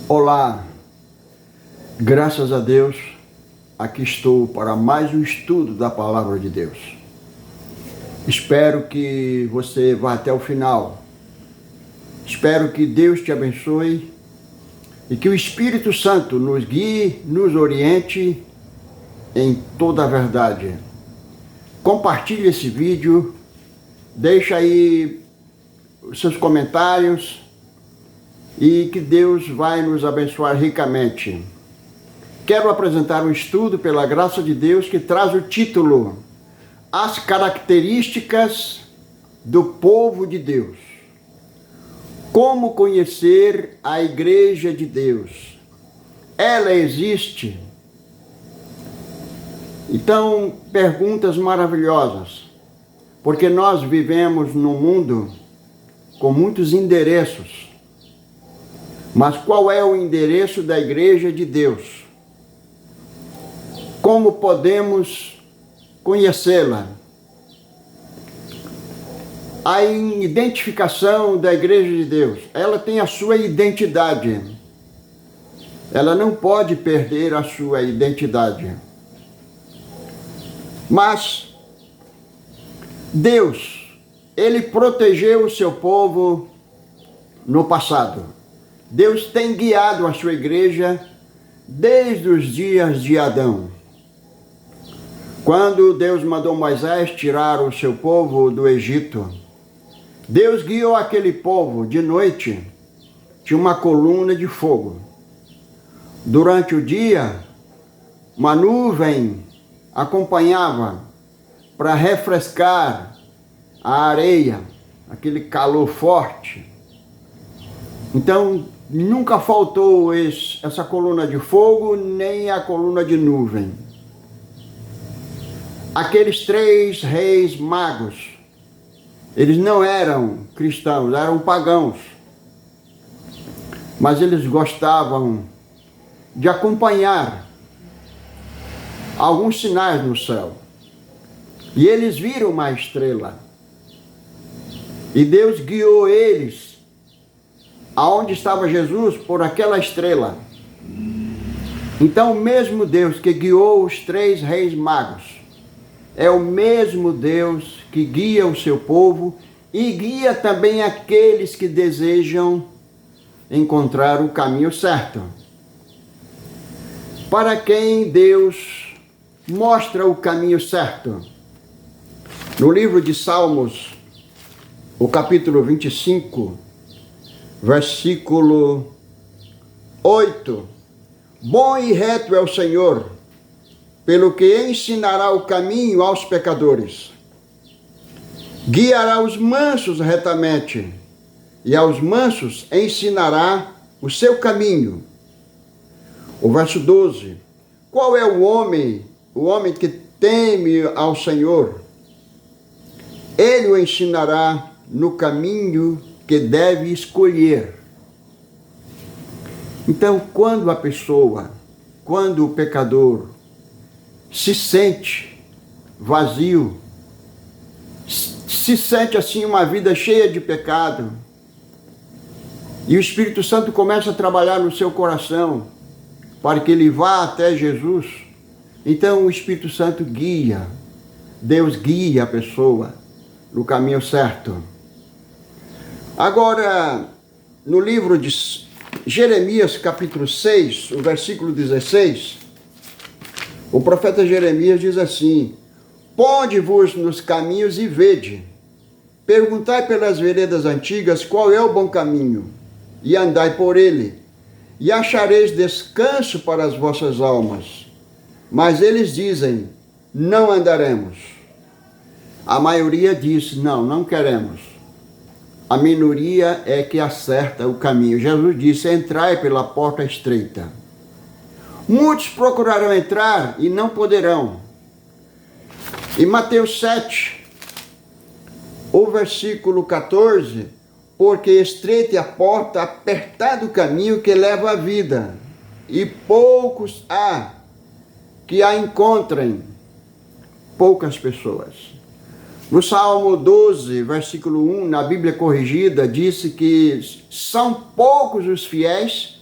Olá, graças a Deus, aqui estou para mais um estudo da Palavra de Deus. Espero que você vá até o final. Espero que Deus te abençoe e que o Espírito Santo nos guie, nos oriente em toda a verdade. Compartilhe esse vídeo, deixa aí os seus comentários e que Deus vai nos abençoar ricamente. Quero apresentar um estudo pela graça de Deus que traz o título As características do povo de Deus. Como conhecer a Igreja de Deus? Ela existe? Então, perguntas maravilhosas, porque nós vivemos num mundo com muitos endereços. Mas qual é o endereço da Igreja de Deus? Como podemos conhecê-la? A identificação da Igreja de Deus, ela tem a sua identidade. Ela não pode perder a sua identidade. Mas Deus, Ele protegeu o seu povo no passado. Deus tem guiado a sua igreja desde os dias de Adão. Quando Deus mandou Moisés tirar o seu povo do Egito, Deus guiou aquele povo de noite, tinha uma coluna de fogo. Durante o dia, uma nuvem acompanhava para refrescar a areia, aquele calor forte. Então, nunca faltou essa coluna de fogo, nem a coluna de nuvem. Aqueles 3 reis magos, eles não eram cristãos, eram pagãos. Mas eles gostavam de acompanhar alguns sinais no céu. E eles viram uma estrela. E Deus guiou eles aonde estava Jesus por aquela estrela. Então o mesmo Deus que guiou os 3 reis magos é o mesmo Deus que guia o seu povo e guia também aqueles que desejam encontrar o caminho certo. Para quem Deus mostra o caminho certo? No livro de Salmos, o capítulo 25, versículo 8. Bom e reto é o Senhor, pelo que ensinará o caminho aos pecadores. Guiará os mansos retamente, e aos mansos ensinará o seu caminho. O verso 12. Qual é o homem que teme ao Senhor? Ele o ensinará no caminho que deve escolher. Então, quando o pecador se sente vazio, se sente assim uma vida cheia de pecado, e o Espírito Santo começa a trabalhar no seu coração, para que ele vá até Jesus, então o Espírito Santo guia, Deus guia a pessoa no caminho certo. Agora, no livro de Jeremias, capítulo 6, o versículo 16, o profeta Jeremias diz assim: Ponde-vos nos caminhos e vede, perguntai pelas veredas antigas qual é o bom caminho, e andai por ele, e achareis descanso para as vossas almas. Mas eles dizem, não andaremos. A maioria diz, não queremos. A minoria é que acerta o caminho. Jesus disse, entrai pela porta estreita. Muitos procurarão entrar e não poderão. Em Mateus 7, o versículo 14, porque estreita é a porta, apertado o caminho que leva à vida, e poucos há que a encontrem, poucas pessoas. No Salmo 12, versículo 1, na Bíblia Corrigida, disse que são poucos os fiéis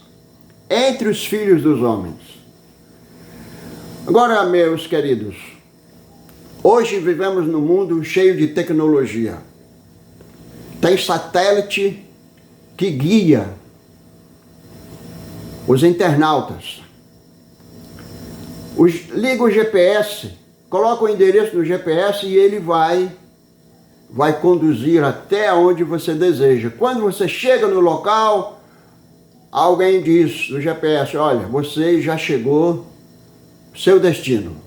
entre os filhos dos homens. Agora, meus queridos, hoje vivemos num mundo cheio de tecnologia. Tem satélite que guia os internautas. Liga o GPS, coloca o endereço no GPS e ele vai conduzir até onde você deseja. Quando você chega no local, alguém diz no GPS, olha, você já chegou ao seu destino.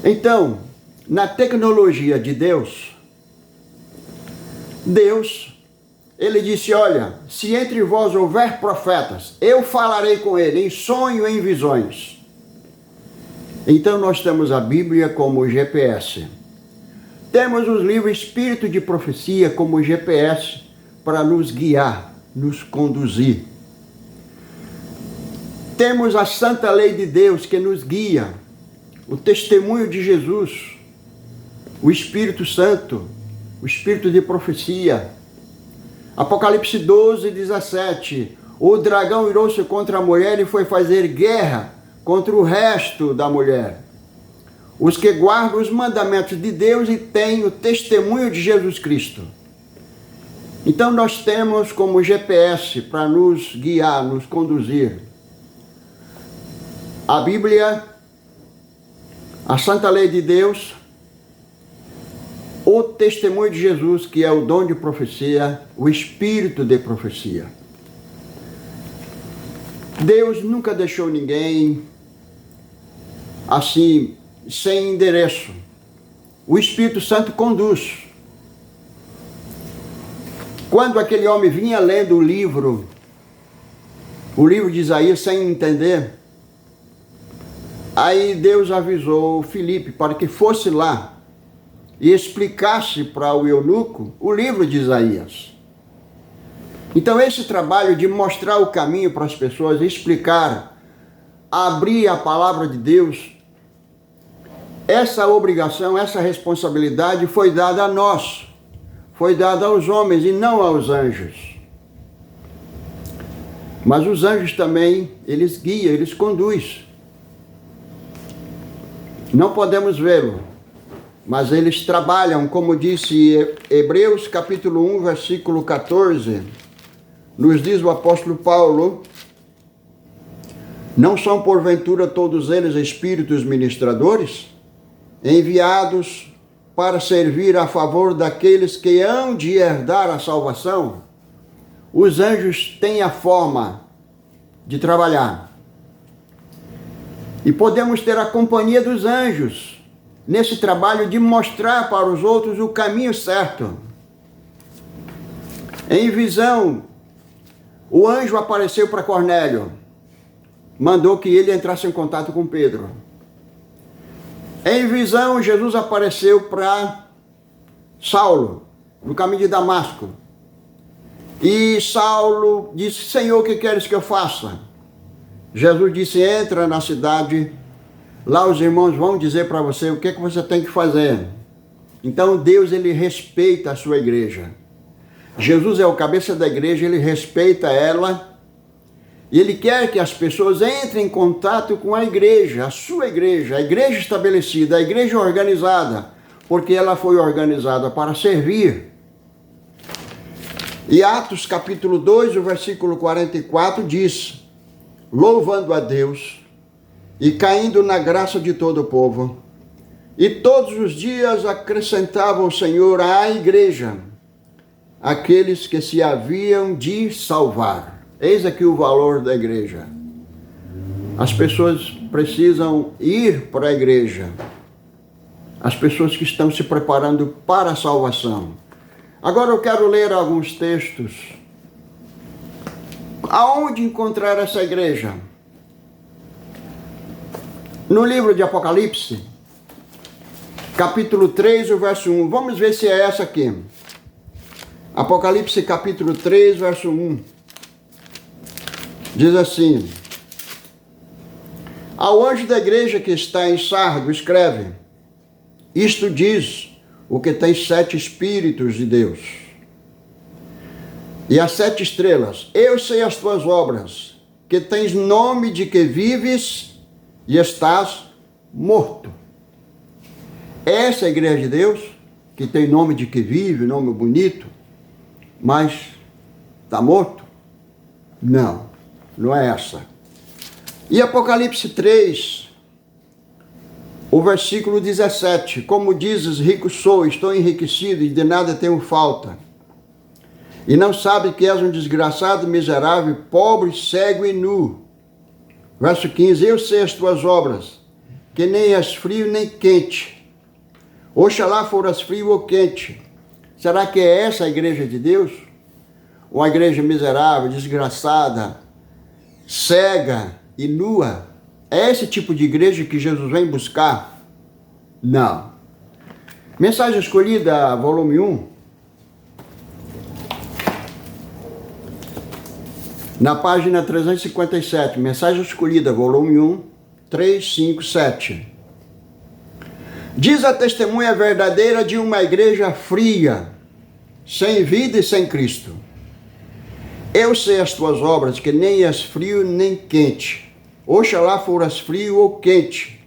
Então, na tecnologia de Deus, ele disse, olha, se entre vós houver profetas, eu falarei com ele em sonho e em visões. Então nós temos a Bíblia como GPS. Temos os livros Espírito de Profecia como GPS para nos guiar, nos conduzir. Temos a Santa Lei de Deus que nos guia, o testemunho de Jesus, o Espírito Santo, o Espírito de Profecia. Apocalipse 12, 17. O dragão irou-se contra a mulher e foi fazer guerra contra o resto da mulher. Os que guardam os mandamentos de Deus e têm o testemunho de Jesus Cristo. Então nós temos como GPS para nos guiar, nos conduzir. A Bíblia, a Santa Lei de Deus, o testemunho de Jesus, que é o dom de profecia, o espírito de profecia. Deus nunca deixou ninguém assim, sem endereço. O Espírito Santo conduz. Quando aquele homem vinha lendo o livro de Isaías sem entender, aí Deus avisou Filipe para que fosse lá e explicasse para o eunuco o livro de Isaías. Então esse trabalho de mostrar o caminho para as pessoas, explicar, abrir a palavra de Deus, essa obrigação, essa responsabilidade foi dada a nós, foi dada aos homens e não aos anjos. Mas os anjos também, eles guiam, eles conduzem. Não podemos vê-lo, mas eles trabalham, como disse Hebreus capítulo 1, versículo 14, nos diz o apóstolo Paulo, não são porventura todos eles espíritos ministradores, enviados para servir a favor daqueles que hão de herdar a salvação? Os anjos têm a forma de trabalhar. E podemos ter a companhia dos anjos nesse trabalho de mostrar para os outros o caminho certo. Em visão, o anjo apareceu para Cornélio, mandou que ele entrasse em contato com Pedro. Em visão, Jesus apareceu para Saulo, no caminho de Damasco. E Saulo disse, Senhor, o que queres que eu faça? Jesus disse, entra na cidade, lá os irmãos vão dizer para você o que você tem que fazer. Então Deus, ele respeita a sua igreja. Jesus é o cabeça da igreja, ele respeita ela. E ele quer que as pessoas entrem em contato com a igreja, a sua igreja, a igreja estabelecida, a igreja organizada, porque ela foi organizada para servir. E Atos capítulo 2, o versículo 44 diz, louvando a Deus e caindo na graça de todo o povo, e todos os dias acrescentava o Senhor à igreja aqueles que se haviam de salvar. Eis aqui o valor da igreja. As pessoas precisam ir para a igreja. As pessoas que estão se preparando para a salvação. Agora eu quero ler alguns textos. Aonde encontrar essa igreja? No livro de Apocalipse, capítulo 3, o verso 1. Vamos ver se é essa aqui. Apocalipse capítulo 3, verso 1. Diz assim, ao anjo da igreja que está em Sardo, escreve, isto diz o que tem 7 Espíritos de Deus E as 7 estrelas: eu sei as tuas obras, que tens nome de que vives e estás morto. Essa é a igreja de Deus, que tem nome de que vive, nome bonito, mas está morto? Não, não é essa. E Apocalipse 3, o versículo 17: como dizes, rico sou, estou enriquecido e de nada tenho falta. E não sabe que és um desgraçado, miserável, pobre, cego e nu. Verso 15: eu sei as tuas obras, que nem és frio nem quente. Oxalá foras frio ou quente. Será que é essa a igreja de Deus? Uma igreja miserável, desgraçada, cega e nua? É esse tipo de igreja que Jesus vem buscar? Não. Mensagem Escolhida, volume 1. Na página 357, Mensagem Escolhida, volume 1, 3, 5, 7. Diz a testemunha verdadeira de uma igreja fria, sem vida e sem Cristo. Eu sei as tuas obras, que nem és frio nem quente. Oxalá foras frio ou quente.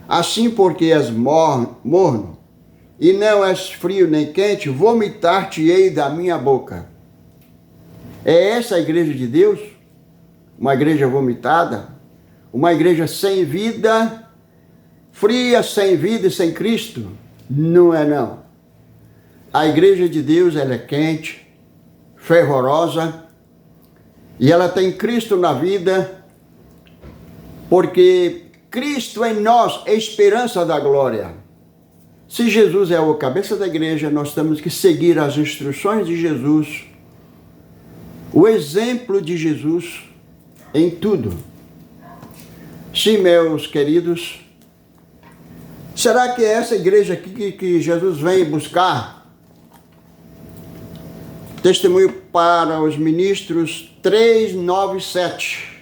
Assim, porque és morno, e não és frio nem quente, vomitar-te-ei da minha boca. É essa a igreja de Deus? Uma igreja vomitada? Uma igreja sem vida, fria, sem vida e sem Cristo? Não é não. A igreja de Deus, ela é quente, fervorosa, e ela tem Cristo na vida, porque Cristo em nós é a esperança da glória. Se Jesus é o cabeça da igreja, nós temos que seguir as instruções de Jesus, o exemplo de Jesus em tudo. Sim, meus queridos, será que é essa igreja aqui que Jesus vem buscar? Testemunho para os ministros 3, 9 e 7.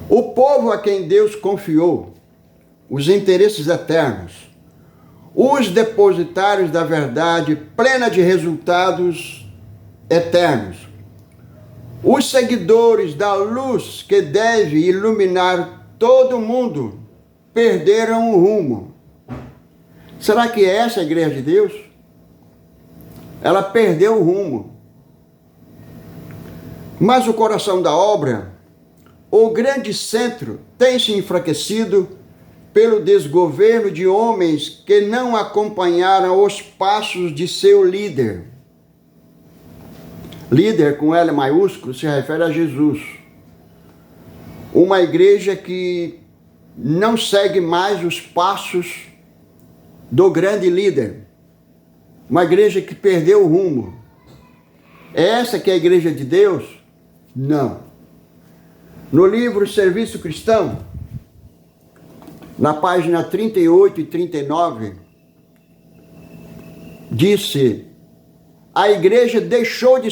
O povo a quem Deus confiou os interesses eternos, os depositários da verdade plena de resultados eternos, os seguidores da luz que deve iluminar todo mundo, perderam o rumo. Será que é essa a igreja de Deus? Ela perdeu o rumo. Mas o coração da obra, o grande centro, tem se enfraquecido pelo desgoverno de homens que não acompanharam os passos de seu líder. Líder com L maiúsculo se refere a Jesus. Uma igreja que não segue mais os passos do grande líder. Uma igreja que perdeu o rumo. É essa que é a igreja de Deus? Não. No livro Serviço Cristão, na página 38 e 39, disse: a igreja deixou de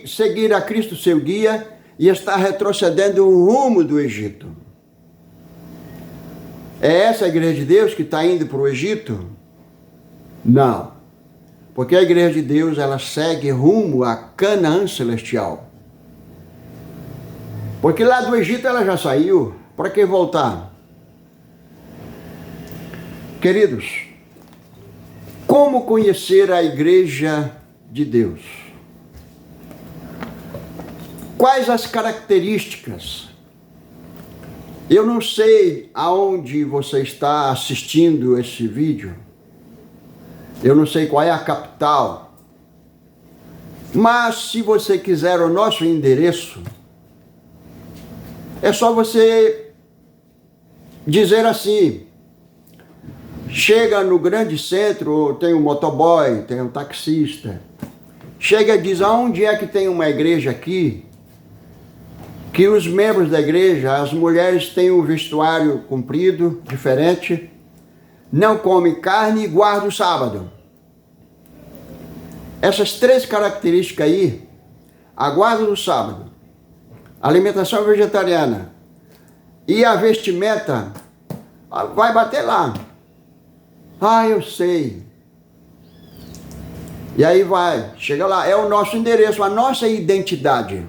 seguir a Cristo seu guia e está retrocedendo o rumo do Egito. É essa a igreja de Deus que está indo para o Egito? Não. Porque a igreja de Deus, ela segue rumo a Canaã celestial. Porque lá do Egito ela já saiu. Para que voltar? Queridos, como conhecer a igreja de Deus? Quais as características? Eu não sei aonde você está assistindo esse vídeo. Eu não sei qual é a capital. Mas se você quiser o nosso endereço, é só você dizer assim: chega no grande centro, tem um motoboy, tem um taxista. Chega e diz: aonde é que tem uma igreja aqui? Que os membros da igreja, as mulheres têm um vestuário comprido, diferente, não comem carne e guardam o sábado. Essas 3 características aí, a guarda do sábado, a alimentação vegetariana e a vestimenta, vai bater lá. Ah, eu sei. E aí vai, chega lá, é o nosso endereço, a nossa identidade.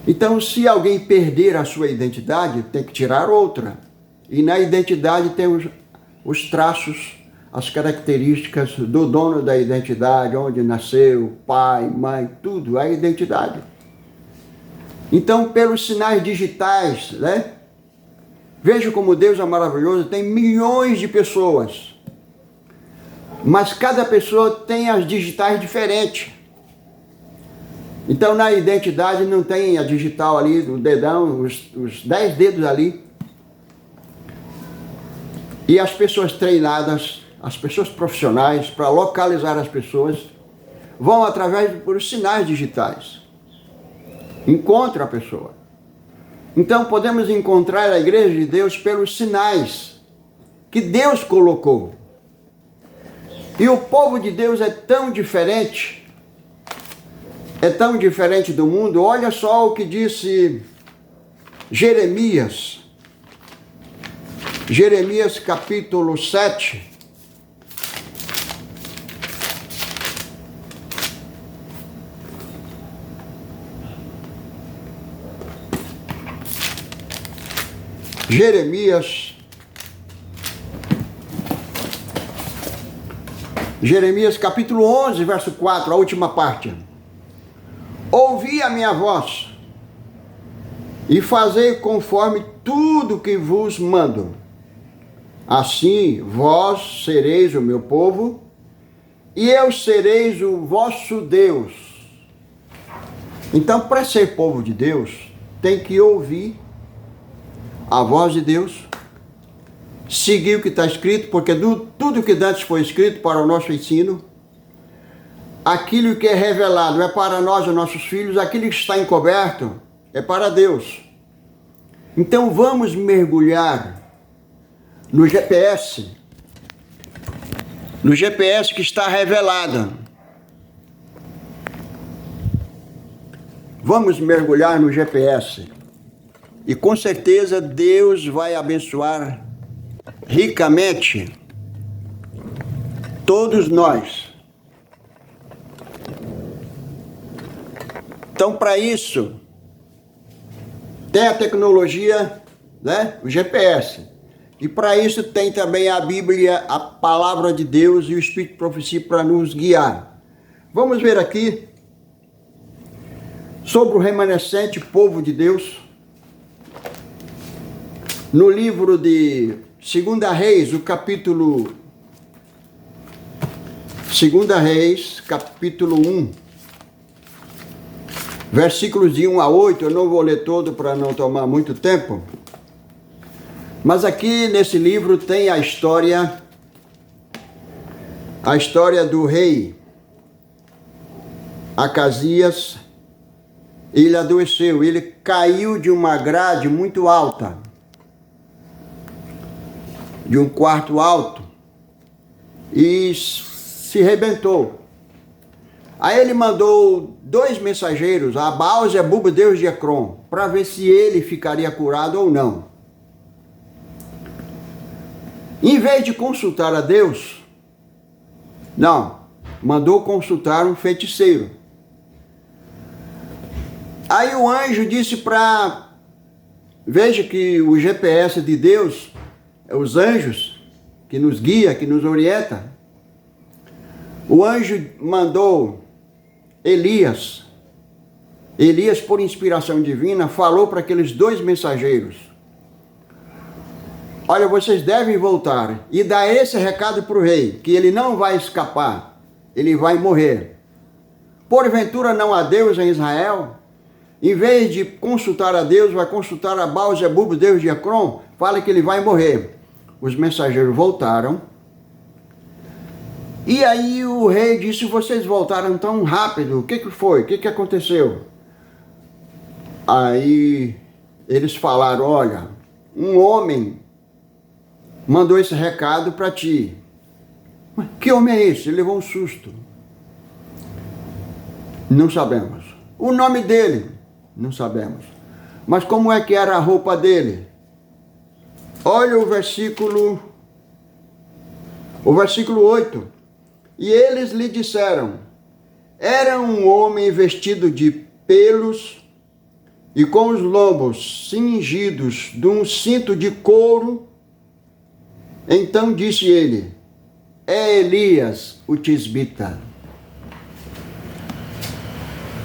Então, se alguém perder a sua identidade, tem que tirar outra. E na identidade tem os traços, as características do dono da identidade, onde nasceu, pai, mãe, tudo, a identidade. Então, pelos sinais digitais, né? Veja como Deus é maravilhoso, tem milhões de pessoas. Mas cada pessoa tem as digitais diferentes. Então, na identidade não tem a digital ali, o dedão, os 10 dedos ali. E as pessoas treinadas, as pessoas profissionais, para localizar as pessoas, vão através por sinais digitais. Encontram a pessoa. Então, podemos encontrar a igreja de Deus pelos sinais que Deus colocou. E o povo de Deus é tão diferente do mundo. Olha só o que disse Jeremias. Jeremias capítulo 7. Jeremias capítulo 11, verso 4, a última parte. Ouvi a minha voz e fazei conforme tudo que vos mando. Assim vós sereis o meu povo e eu sereis o vosso Deus. Então, para ser povo de Deus, tem que ouvir a voz de Deus, seguir o que está escrito, porque tudo que antes foi escrito para o nosso ensino, aquilo que é revelado é para nós, os nossos filhos, aquilo que está encoberto é para Deus. Então vamos mergulhar no GPS que está revelado. Vamos mergulhar no GPS. E com certeza Deus vai abençoar ricamente todos nós. Então, para isso, tem a tecnologia, né? O GPS. E para isso tem também a Bíblia, a palavra de Deus e o Espírito de Profecia para nos guiar. Vamos ver aqui sobre o remanescente povo de Deus. No livro de 2 Reis, o capítulo 2 Reis, capítulo 1, versículos de 1 a 8, eu não vou ler todo para não tomar muito tempo, mas aqui nesse livro tem a história do rei Acasias. Ele adoeceu, ele caiu de uma grade muito alta, de um quarto alto, e se rebentou. Aí ele mandou 2 mensageiros, a Baal-zebub, deus de Ecrom, para ver se ele ficaria curado ou não. Em vez de consultar a Deus, não, mandou consultar um feiticeiro. Aí o anjo disse para... Veja que o GPS de Deus, é os anjos que nos guia, que nos orienta. O anjo mandou Elias, por inspiração divina, falou para aqueles 2 mensageiros: olha, vocês devem voltar e dar esse recado para o rei, que ele não vai escapar, ele vai morrer. Porventura não há Deus em Israel? Em vez de consultar a Deus, vai consultar a Baal-zebub, deus de Ecrom, fala que ele vai morrer. Os mensageiros voltaram. E aí o rei disse: vocês voltaram tão rápido, o que foi? O que aconteceu? Aí eles falaram: olha, um homem mandou esse recado para ti. Mas que homem é esse? Ele levou um susto. Não sabemos. O nome dele? Não sabemos. Mas como é que era a roupa dele? Olha o versículo 8. E eles lhe disseram: era um homem vestido de pelos e com os lombos cingidos de um cinto de couro. Então disse ele: é Elias, o tisbita.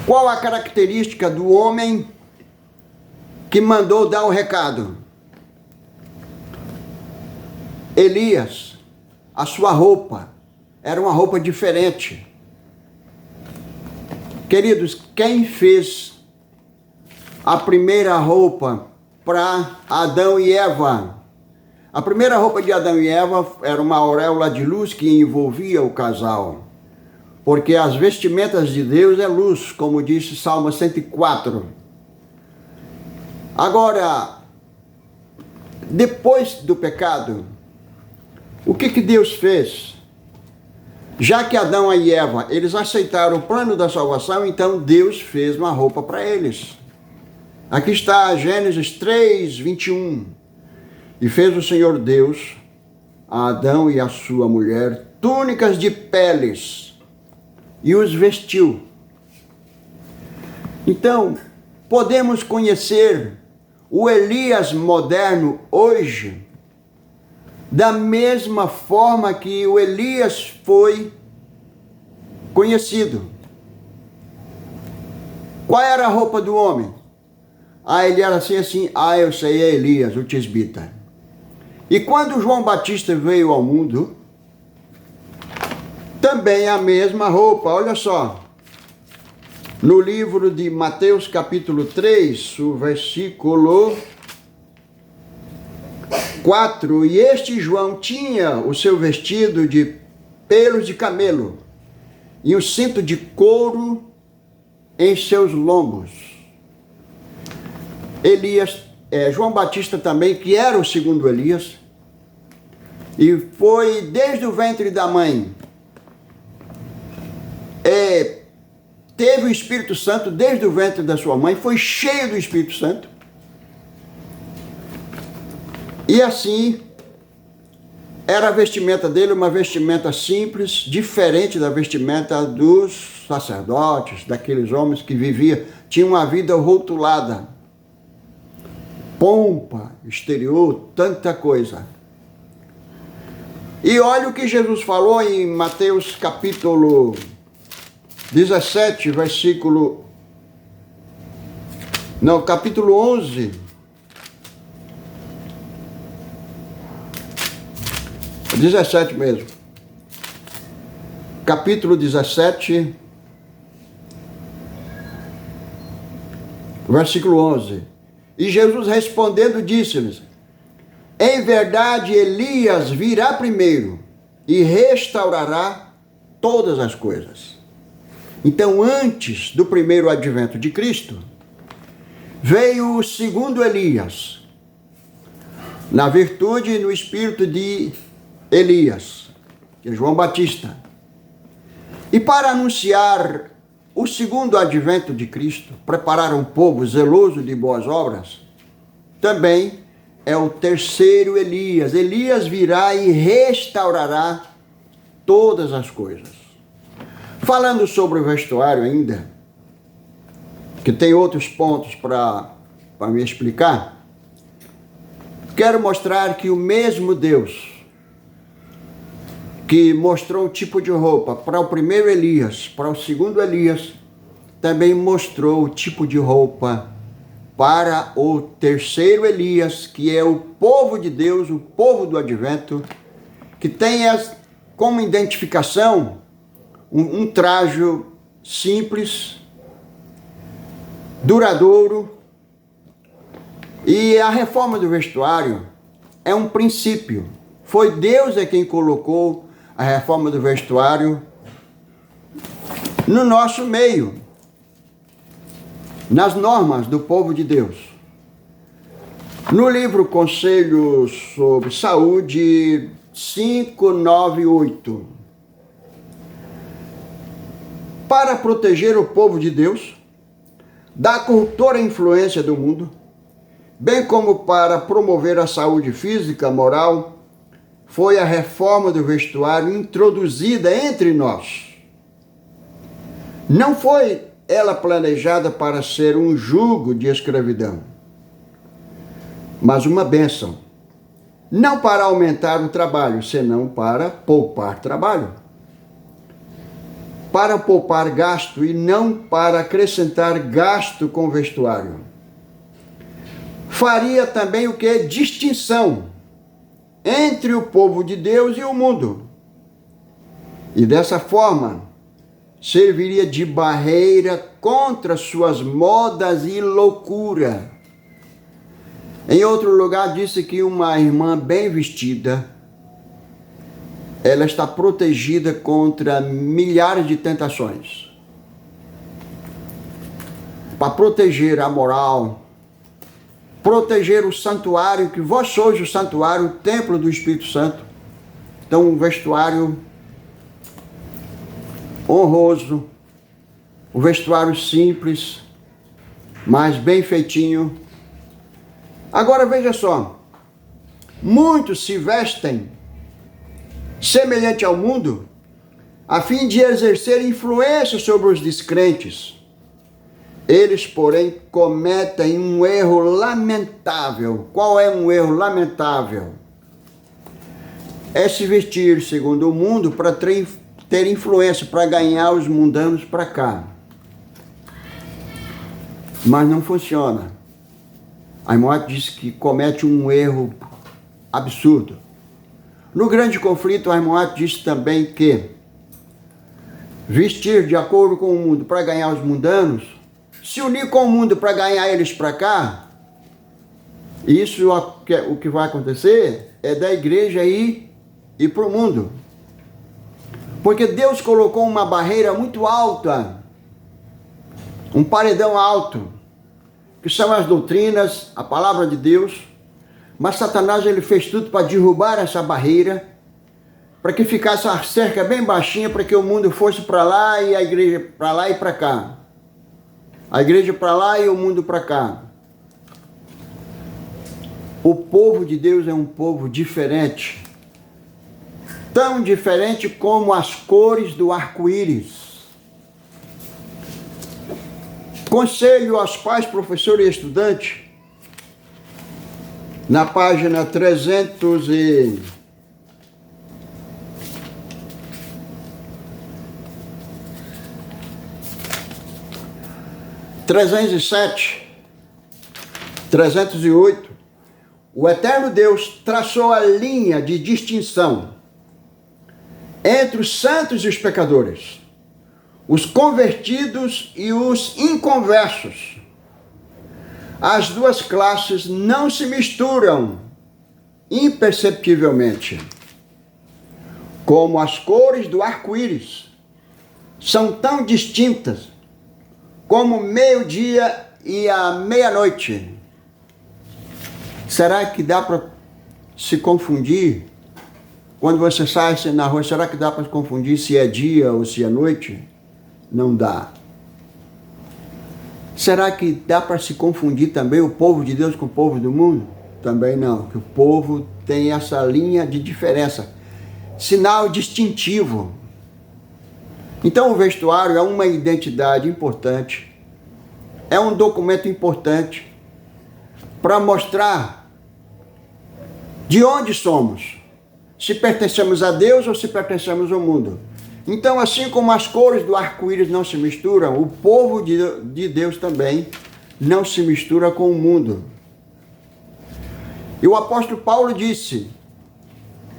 Qual a característica do homem que mandou dar o recado? Elias, a sua roupa era uma roupa diferente. Queridos, quem fez a primeira roupa para Adão e Eva? A primeira roupa de Adão e Eva era uma auréola de luz que envolvia o casal. Porque as vestimentas de Deus é luz, como disse Salmo 104. Agora, depois do pecado, o que Deus fez? Já que Adão e Eva, eles aceitaram o plano da salvação, então Deus fez uma roupa para eles. Aqui está Gênesis 3, 21. E fez o Senhor Deus a Adão e a sua mulher túnicas de peles e os vestiu. Então, podemos conhecer o Elias moderno hoje da mesma forma que o Elias foi conhecido. Qual era a roupa do homem? Ele era assim, eu sei, é Elias, o tisbita. E quando João Batista veio ao mundo, também a mesma roupa, olha só. No livro de Mateus capítulo 3, o versículo 4, e este João tinha o seu vestido de pelos de camelo e um cinto de couro em seus lombos. João Batista também, que era o segundo Elias, e foi desde o ventre da mãe, teve o Espírito Santo desde o ventre da sua mãe, foi cheio do Espírito Santo. E assim, era a vestimenta dele, uma vestimenta simples, diferente da vestimenta dos sacerdotes, daqueles homens que viviam, tinham uma vida rotulada. Pompa, exterior, tanta coisa. E olha o que Jesus falou em Mateus capítulo 17, capítulo 11. (17 mesmo). Capítulo 17, versículo 11. E Jesus respondendo disse-lhes: em verdade Elias virá primeiro e restaurará todas as coisas. Então, antes do primeiro advento de Cristo, veio o segundo Elias, na virtude e no espírito de Elias, que é João Batista. E para anunciar o segundo advento de Cristo, preparar um povo zeloso de boas obras, também é o terceiro Elias. Elias virá e restaurará todas as coisas. Falando sobre o vestuário ainda, que tem outros pontos para me explicar, quero mostrar que o mesmo Deus que mostrou o tipo de roupa para o primeiro Elias, para o segundo Elias, também mostrou o tipo de roupa para o terceiro Elias, que é o povo de Deus, o povo do advento, que tem como identificação um traje simples, duradouro, e a reforma do vestuário é um princípio. Foi Deus quem colocou a reforma do vestuário no nosso meio, nas normas do povo de Deus. No livro Conselhos sobre Saúde 598, para proteger o povo de Deus da corruptora influência do mundo, bem como para promover a saúde física, moral foi a reforma do vestuário introduzida entre nós. Não foi ela planejada para ser um jugo de escravidão, mas uma bênção. Não para aumentar o trabalho, senão para poupar trabalho. Para poupar gasto e não para acrescentar gasto com vestuário. Faria também o que? Distinção entre o povo de Deus e o mundo. E dessa forma, serviria de barreira contra suas modas e loucura. Em outro lugar, disse que uma irmã bem vestida, ela está protegida contra milhares de tentações. Para proteger a moral, proteger o santuário, que vós sois o santuário, o templo do Espírito Santo. Então, um vestuário honroso, um vestuário simples, mas bem feitinho. Agora veja só, muitos se vestem semelhante ao mundo, a fim de exercer influência sobre os descrentes. Eles, porém, cometem um erro lamentável. Qual é um erro lamentável? É se vestir segundo o mundo para ter influência, para ganhar os mundanos para cá. Mas não funciona. A irmã diz que comete um erro absurdo. No grande conflito, a irmã diz também que vestir de acordo com o mundo para ganhar os mundanos, se unir com o mundo para ganhar eles para cá, isso o que vai acontecer é da igreja ir para o mundo. Porque Deus colocou uma barreira muito alta, um paredão alto, que são as doutrinas, a palavra de Deus. Mas Satanás ele fez tudo para derrubar essa barreira, para que ficasse a cerca bem baixinha, para que o mundo fosse para lá e a igreja para lá e para cá. A igreja para lá e o mundo para cá. O povo de Deus é um povo diferente. Tão diferente como as cores do arco-íris. Conselho aos pais, professor e estudante. Na página 307, e 308, o eterno Deus traçou a linha de distinção entre os santos e os pecadores, os convertidos e os inconversos. As duas classes não se misturam imperceptivelmente, como as cores do arco-íris são tão distintas como meio-dia e a meia-noite. Será que dá para se confundir? Quando você sai na rua, será que dá para se confundir se é dia ou se é noite? Não dá. Será que dá para se confundir também o povo de Deus com o povo do mundo? Também não, que o povo tem essa linha de diferença, sinal distintivo. Então o vestuário é uma identidade importante, é um documento importante para mostrar de onde somos, se pertencemos a Deus ou se pertencemos ao mundo. Então, assim como as cores do arco-íris não se misturam, o povo de Deus também não se mistura com o mundo. E o apóstolo Paulo disse,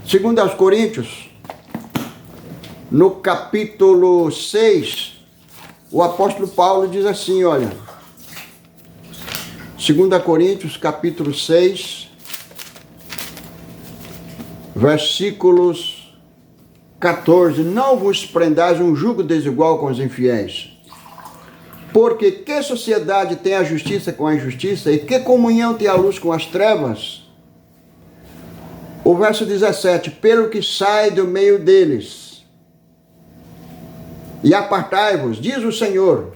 segundo aos Coríntios, no capítulo 6, o apóstolo Paulo diz assim, olha, 2 Coríntios, capítulo 6, versículos 14, não vos prendais um jugo desigual com os infiéis. Porque que sociedade tem a justiça com a injustiça? E que comunhão tem a luz com as trevas? O verso 17, pelo que sai do meio deles. E apartai-vos, diz o Senhor,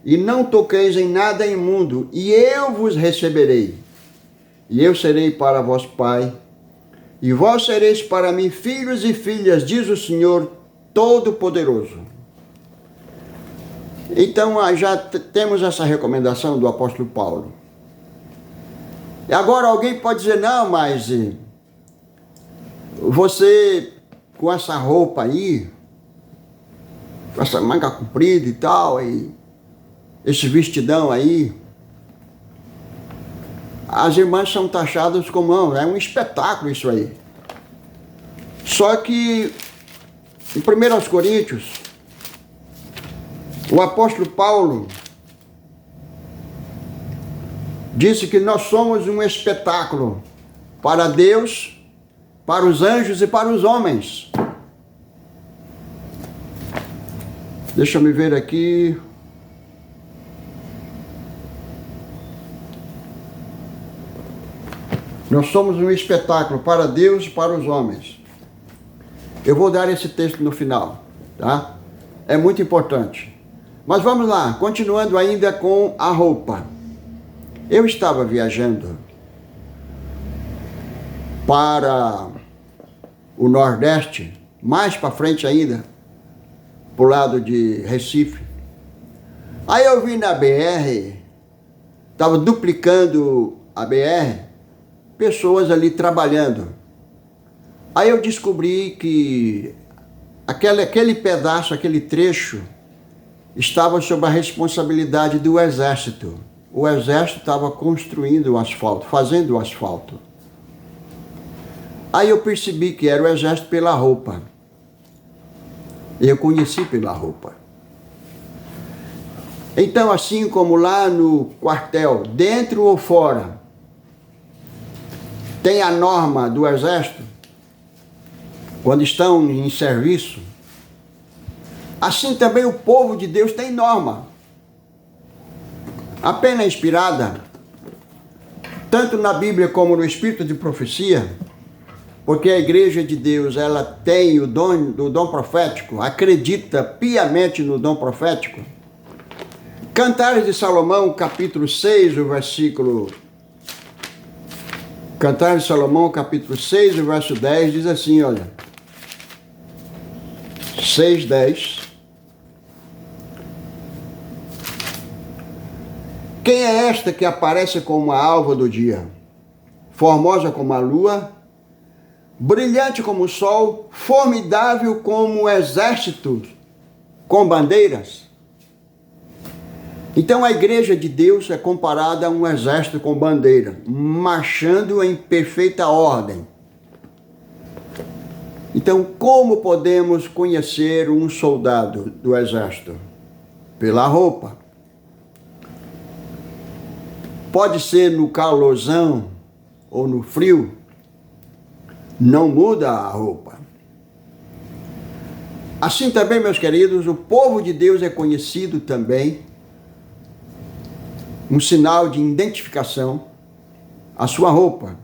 e não toqueis em nada imundo, e eu vos receberei. E eu serei para vós pai, e vós sereis para mim filhos e filhas, diz o Senhor Todo-Poderoso. Então, já temos essa recomendação do apóstolo Paulo. E agora alguém pode dizer, não, mas você com essa roupa aí, com essa manga comprida e tal, e esse vestidão aí, as irmãs são taxadas como, não, é um espetáculo isso aí. Só que, em 1 Coríntios, o apóstolo Paulo disse que nós somos um espetáculo para Deus, para os anjos e para os homens. Deixa eu me ver aqui. Nós somos um espetáculo para Deus e para os homens. Eu vou dar esse texto no final, tá? É muito importante. Mas vamos lá, continuando ainda com a roupa. Eu estava viajando para o Nordeste, mais para frente ainda, para o lado de Recife. Aí eu vi na BR, estava duplicando a BR, pessoas ali trabalhando. Aí eu descobri que aquele pedaço, aquele trecho, estava sob a responsabilidade do Exército. O Exército estava construindo o asfalto, fazendo o asfalto. Aí eu percebi que era o Exército pela roupa. Eu conheci pela roupa. Então, assim como lá no quartel, dentro ou fora, tem a norma do Exército, quando estão em serviço, assim também o povo de Deus tem norma. Apenas inspirada, tanto na Bíblia como no Espírito de Profecia, porque a igreja de Deus, ela tem o dom profético, acredita piamente no dom profético. Cantares de Salomão, capítulo 6, o versículo... Cantares de Salomão, capítulo 6, o verso 10, diz assim, olha. 6:10. Quem é esta que aparece como a alva do dia, formosa como a lua, brilhante como o sol, formidável como o exército com bandeiras? Então a igreja de Deus é comparada a um exército com bandeira, marchando em perfeita ordem. Então, como podemos conhecer um soldado do exército? Pela roupa. Pode ser no calorzão ou no frio, não muda a roupa. Assim também, meus queridos, o povo de Deus é conhecido também, um sinal de identificação, a sua roupa.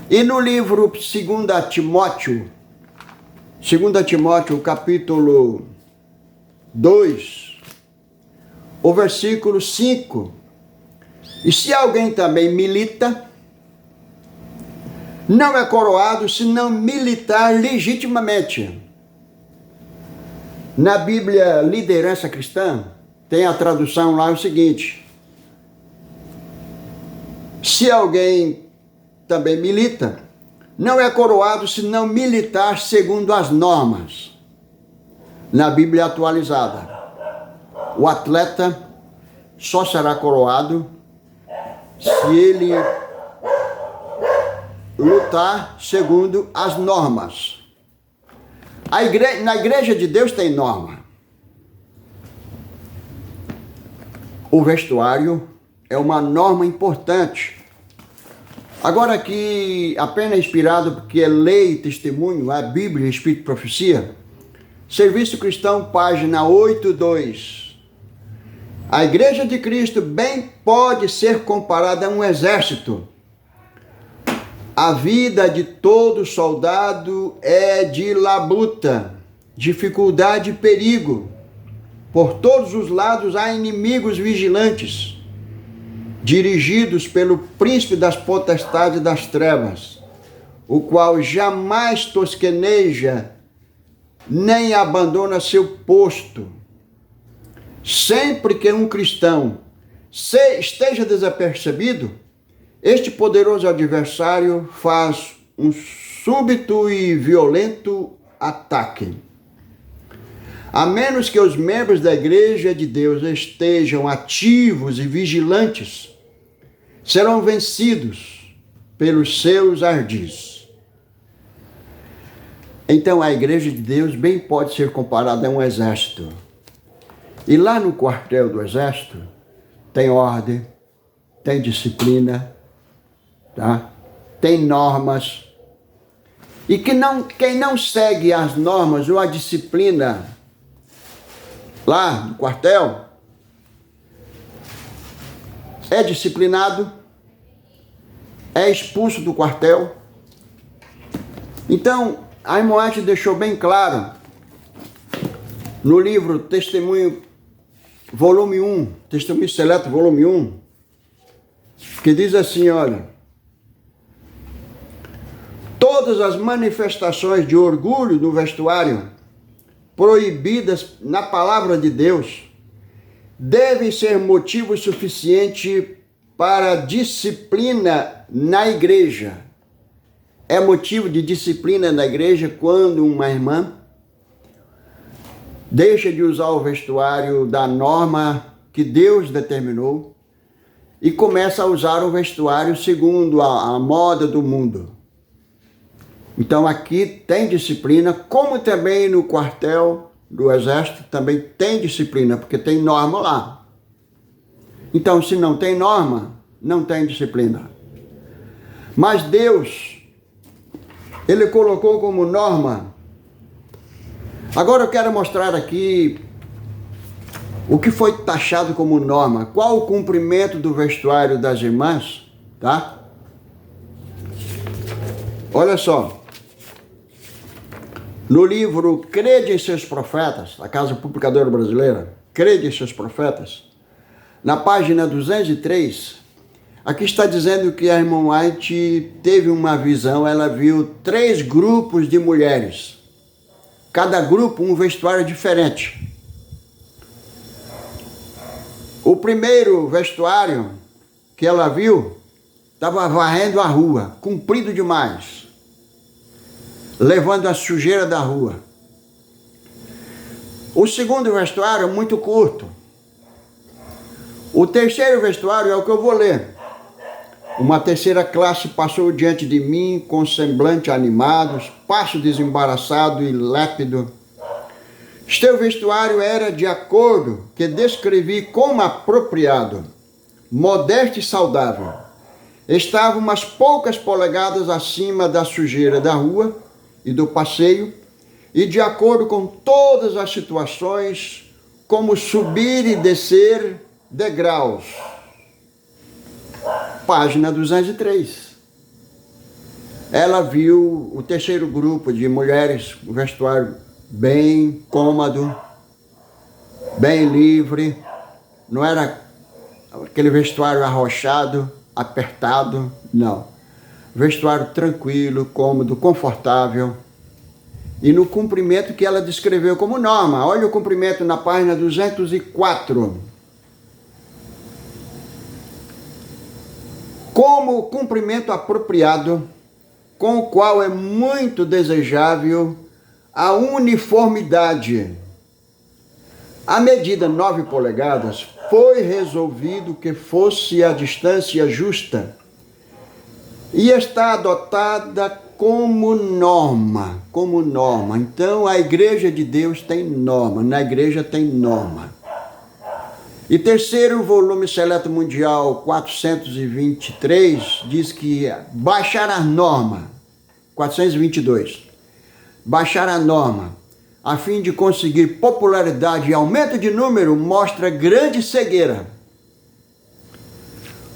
E no livro 2 Timóteo, capítulo 2, o versículo 5, e se alguém também milita, não é coroado se não militar legitimamente. Na Bíblia Liderança Cristã, tem a tradução lá o seguinte: se alguém também milita, não é coroado se não militar segundo as normas. Na Bíblia atualizada, o atleta só será coroado se ele lutar segundo as normas. Na igreja de Deus tem norma. O vestuário é uma norma importante. Agora aqui, apenas inspirado porque é lei e testemunho, a Bíblia, Espírito e Profecia, Serviço Cristão, página 82. A igreja de Cristo bem pode ser comparada a um exército. A vida de todo soldado é de labuta, dificuldade e perigo. Por todos os lados há inimigos vigilantes, dirigidos pelo príncipe das potestades das trevas, o qual jamais tosqueneja, nem abandona seu posto. Sempre que um cristão esteja desapercebido, este poderoso adversário faz um súbito e violento ataque. A menos que os membros da Igreja de Deus estejam ativos e vigilantes, serão vencidos pelos seus ardis. Então a Igreja de Deus bem pode ser comparada a um exército. E lá no quartel do exército tem ordem, tem disciplina, tá? Tem normas. E quem não segue as normas ou a disciplina lá no quartel é disciplinado, é expulso do quartel. Então, a irmã White deixou bem claro no livro Testemunho, volume 1, Testemunho Seleto, volume 1, que diz assim, olha: todas as manifestações de orgulho no vestuário, proibidas na palavra de Deus, devem ser motivo suficiente para disciplina na igreja. É motivo de disciplina na igreja quando uma irmã deixa de usar o vestuário da norma que Deus determinou e começa a usar o vestuário segundo a moda do mundo. Então aqui tem disciplina, como também no quartel do exército também tem disciplina, porque tem norma lá. Então se não tem norma, não tem disciplina. Mas Deus, Ele colocou como norma. Agora eu quero mostrar aqui o que foi taxado como norma. Qual o cumprimento do vestuário das irmãs, tá? Olha só. No livro Crede em Seus Profetas, a Casa Publicadora Brasileira, Crede em Seus Profetas, na página 203, aqui está dizendo que a irmã White teve uma visão, ela viu 3 grupos de mulheres. Cada grupo um vestuário diferente. O primeiro vestuário que ela viu estava varrendo a rua, comprido demais, levando a sujeira da rua. O segundo vestuário é muito curto. O terceiro vestuário é o que eu vou ler. Uma terceira classe passou diante de mim com semblante animado, passo desembaraçado e lépido. Seu vestuário era de acordo que descrevi como apropriado, modesto e saudável. Estava umas poucas polegadas acima da sujeira da rua e do passeio, e de acordo com todas as situações, como subir e descer degraus. Página 203. Ela viu o terceiro grupo de mulheres, um vestuário bem cômodo, bem livre, não era aquele vestuário arrochado, apertado, não. Vestuário tranquilo, cômodo, confortável. E no comprimento que ela descreveu como norma. Olha o comprimento na página 204. Como comprimento apropriado, com o qual é muito desejável a uniformidade. A medida 9 polegadas foi resolvido que fosse a distância justa e está adotada como norma. Então a Igreja de Deus tem norma, na igreja tem norma. E terceiro volume Seleto Mundial 423 diz que baixar a norma, 422, baixar a norma a fim de conseguir popularidade e aumento de número mostra grande cegueira.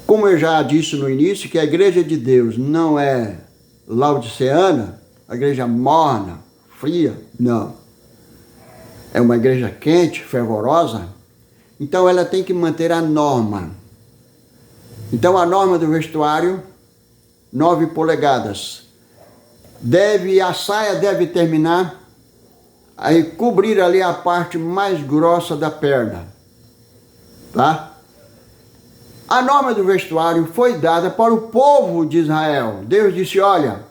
Como eu já disse no início, que a Igreja de Deus não é laodiceana, a igreja morna, fria, não. É uma igreja quente, fervorosa. Então ela tem que manter a norma. Então a norma do vestuário, 9 polegadas. a saia deve terminar, aí cobrir ali a parte mais grossa da perna, tá? A norma do vestuário foi dada para o povo de Israel. Deus disse, olha,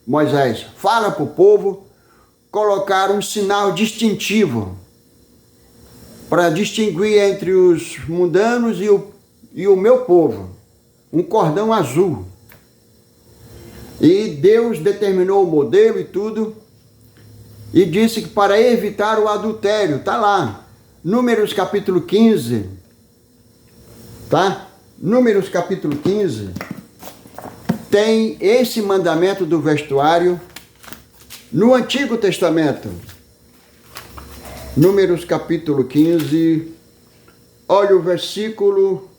Moisés, fala para o povo colocar um sinal distintivo para distinguir entre os mundanos e o meu povo, um cordão azul. E Deus determinou o modelo e tudo, e disse que para evitar o adultério, está lá, Números capítulo 15, tá? Números capítulo 15, tem esse mandamento do vestuário no Antigo Testamento. Números capítulo 15, olha o versículo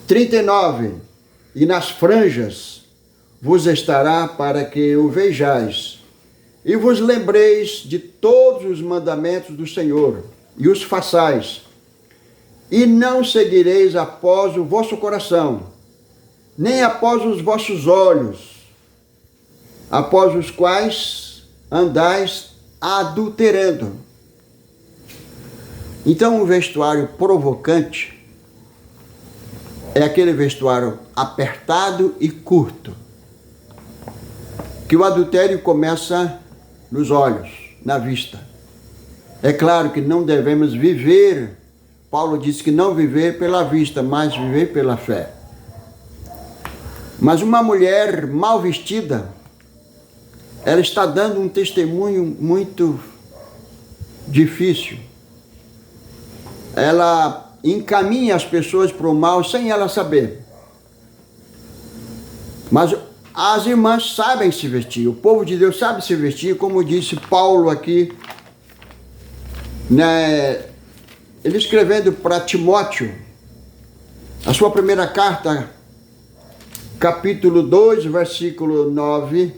39. E nas franjas vos estará para que o vejais, e vos lembreis de todos os mandamentos do Senhor, e os façais, e não seguireis após o vosso coração, nem após os vossos olhos, após os quais andais adulterando. Então, o vestuário provocante é aquele vestuário apertado e curto, que o adultério começa nos olhos, na vista. É claro que não devemos viver, Paulo disse que não viver pela vista, mas viver pela fé. Mas uma mulher mal vestida, ela está dando um testemunho muito difícil. Ela encaminha as pessoas para o mal sem ela saber. Mas as irmãs sabem se vestir, o povo de Deus sabe se vestir, como disse Paulo aqui, né, ele escrevendo para Timóteo, a sua primeira carta, capítulo 2, versículo 9,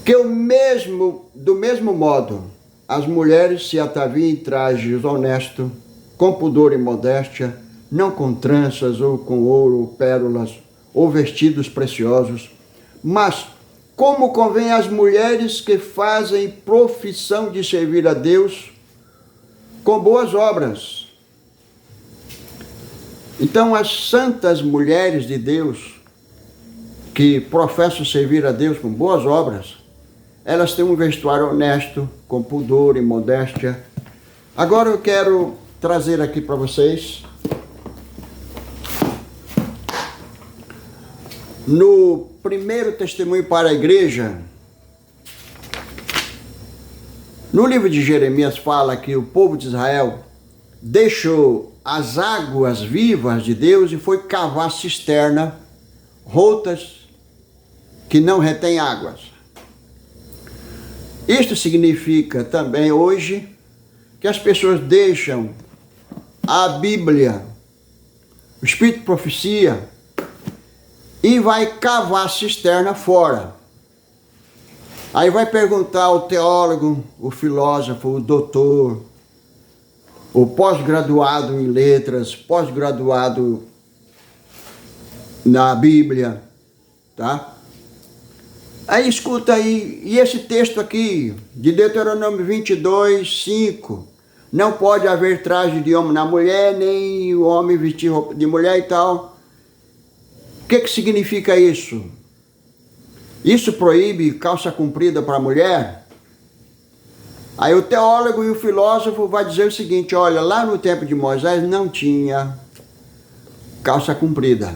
que do mesmo modo, as mulheres se ataviem em trajes honestos, com pudor e modéstia, não com tranças ou com ouro, pérolas, ou vestidos preciosos, mas como convém às mulheres que fazem profissão de servir a Deus com boas obras. Então, as santas mulheres de Deus que professam servir a Deus com boas obras, elas têm um vestuário honesto, com pudor e modéstia. Agora eu quero trazer aqui para vocês, no primeiro testemunho para a igreja, no livro de Jeremias fala que o povo de Israel deixou as águas vivas de Deus e foi cavar cisterna, rotas, que não retém águas. Isto significa também hoje que as pessoas deixam a Bíblia, o Espírito de Profecia, e vai cavar cisterna fora. Aí vai perguntar ao teólogo, o filósofo, o doutor, o pós-graduado em letras, pós-graduado na Bíblia, tá? Aí escuta aí, e esse texto aqui, de Deuteronômio 22, 5, não pode haver traje de homem na mulher, nem o homem vestir roupa de mulher e tal. O que significa isso? Isso proíbe calça comprida para a mulher? Aí o teólogo e o filósofo vai dizer o seguinte, olha, lá no tempo de Moisés não tinha calça comprida.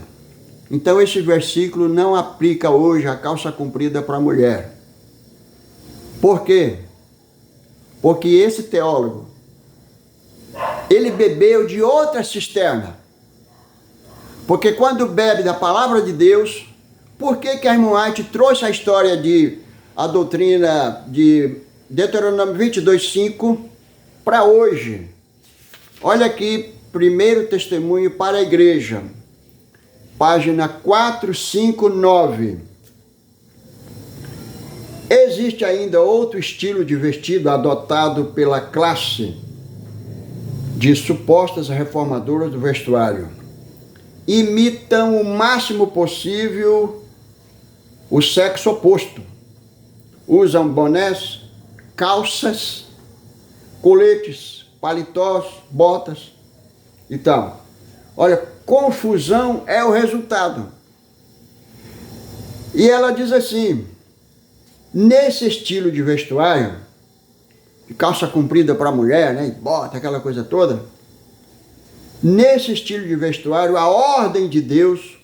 Então esse versículo não aplica hoje a calça comprida para a mulher. Por quê? Porque esse teólogo, ele bebeu de outra cisterna. Porque quando bebe da palavra de Deus, por que a irmã White trouxe a história a doutrina de Deuteronômio 22, 5 para hoje? Olha aqui, primeiro testemunho para a igreja, página 459. Existe ainda outro estilo de vestido adotado pela classe de supostas reformadoras do vestuário. Imitam o máximo possível o sexo oposto. Usam bonés, calças, coletes, paletós, botas e tal. Olha, confusão é o resultado. E ela diz assim, nesse estilo de vestuário, de calça comprida para mulher, né, bota, aquela coisa toda, nesse estilo de vestuário, a ordem de Deus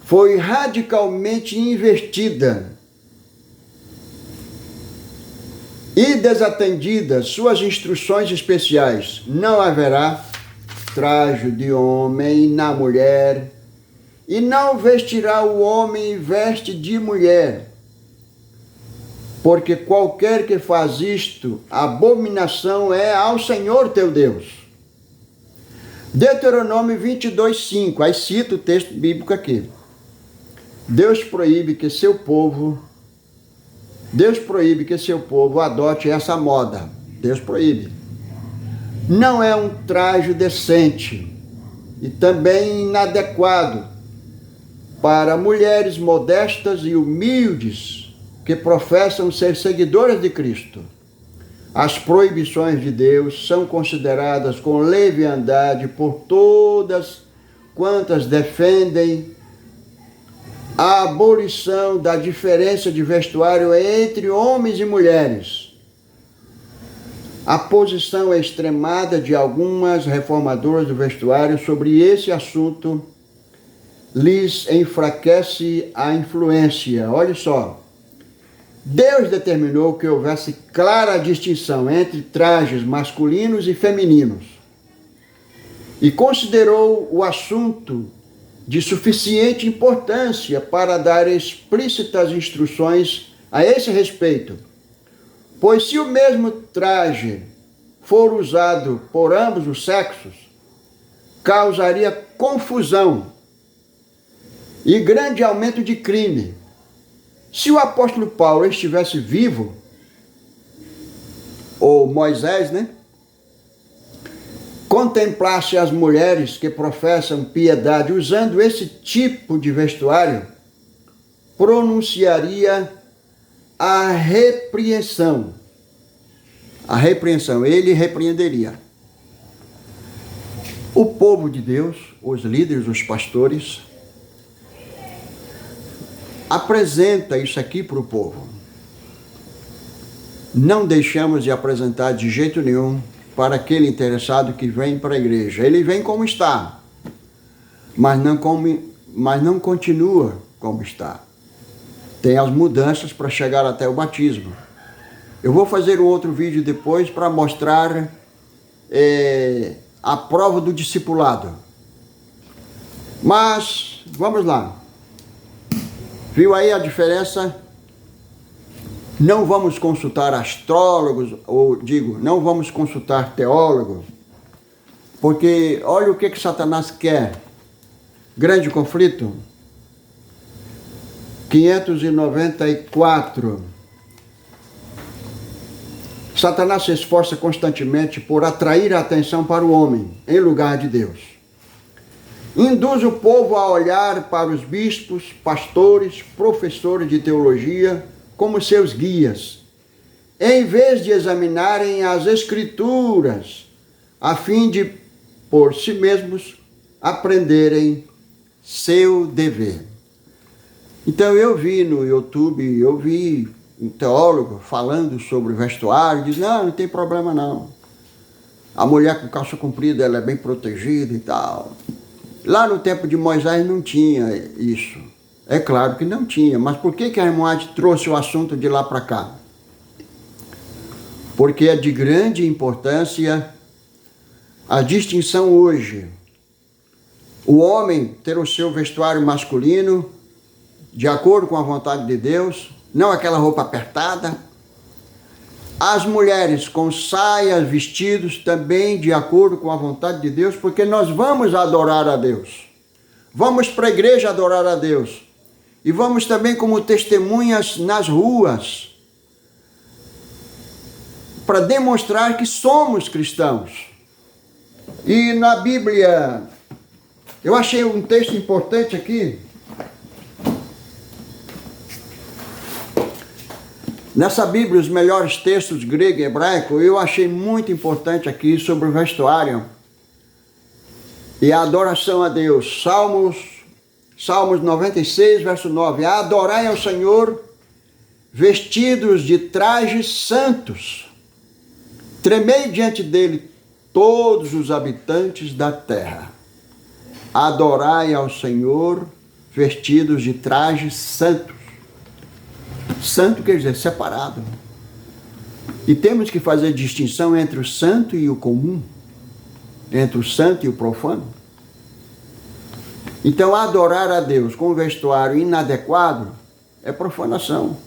foi radicalmente invertida e desatendidas suas instruções especiais. Não haverá traje de homem na mulher, e não vestirá o homem veste de mulher, porque qualquer que faz isto, abominação é ao Senhor teu Deus. Deuteronômio 22:5, aí cita o texto bíblico aqui. Deus proíbe que seu povo adote essa moda. Deus proíbe. Não é um traje decente e também inadequado para mulheres modestas e humildes que professam ser seguidoras de Cristo. As proibições de Deus são consideradas com leviandade por todas quantas defendem a abolição da diferença de vestuário entre homens e mulheres. A posição extremada de algumas reformadoras do vestuário sobre esse assunto lhes enfraquece a influência. Olha só, Deus determinou que houvesse clara distinção entre trajes masculinos e femininos e considerou o assunto de suficiente importância para dar explícitas instruções a esse respeito. Pois se o mesmo traje for usado por ambos os sexos, causaria confusão e grande aumento de crime. Se o apóstolo Paulo estivesse vivo, ou Moisés, né, contemplasse as mulheres que professam piedade usando esse tipo de vestuário, pronunciaria a repreensão. Ele repreenderia. O povo de Deus, os líderes, os pastores, apresenta isso aqui para o povo. Não deixamos de apresentar de jeito nenhum para aquele interessado que vem para a igreja. Ele vem como está, mas não continua como está. Tem as mudanças para chegar até o batismo. Eu vou fazer um outro vídeo depois para mostrar a prova do discipulado. Mas, vamos lá. Viu aí a diferença? Não vamos consultar astrólogos, não vamos consultar teólogos, porque olha o que Satanás quer. Grande conflito. 594. Satanás se esforça constantemente por atrair a atenção para o homem, em lugar de Deus. Induz o povo a olhar para os bispos, pastores, professores de teologia como seus guias, em vez de examinarem as Escrituras, a fim de, por si mesmos, aprenderem seu dever. Então eu vi no YouTube, um teólogo falando sobre vestuário, diz, não tem problema não. A mulher com calça comprida, ela é bem protegida e tal. Lá no tempo de Moisés não tinha isso. É claro que não tinha, mas por que a irmã trouxe o assunto de lá para cá? Porque é de grande importância a distinção hoje. O homem ter o seu vestuário masculino, de acordo com a vontade de Deus, não aquela roupa apertada. As mulheres com saias, vestidos, também de acordo com a vontade de Deus, porque nós vamos adorar a Deus. Vamos para a igreja adorar a Deus. E vamos também como testemunhas nas ruas, para demonstrar que somos cristãos. E na Bíblia, eu achei um texto importante aqui, Nessa Bíblia, os melhores textos grego e hebraico, eu achei muito importante aqui sobre o vestuário e a adoração a Deus. Salmos 96, verso 9. Adorai ao Senhor vestidos de trajes santos. Tremei diante dele todos os habitantes da terra. Adorai ao Senhor vestidos de trajes santos. Santo quer dizer separado. E temos que fazer distinção entre o santo e o comum, entre o santo e o profano. Então, adorar a Deus com um vestuário inadequado é profanação.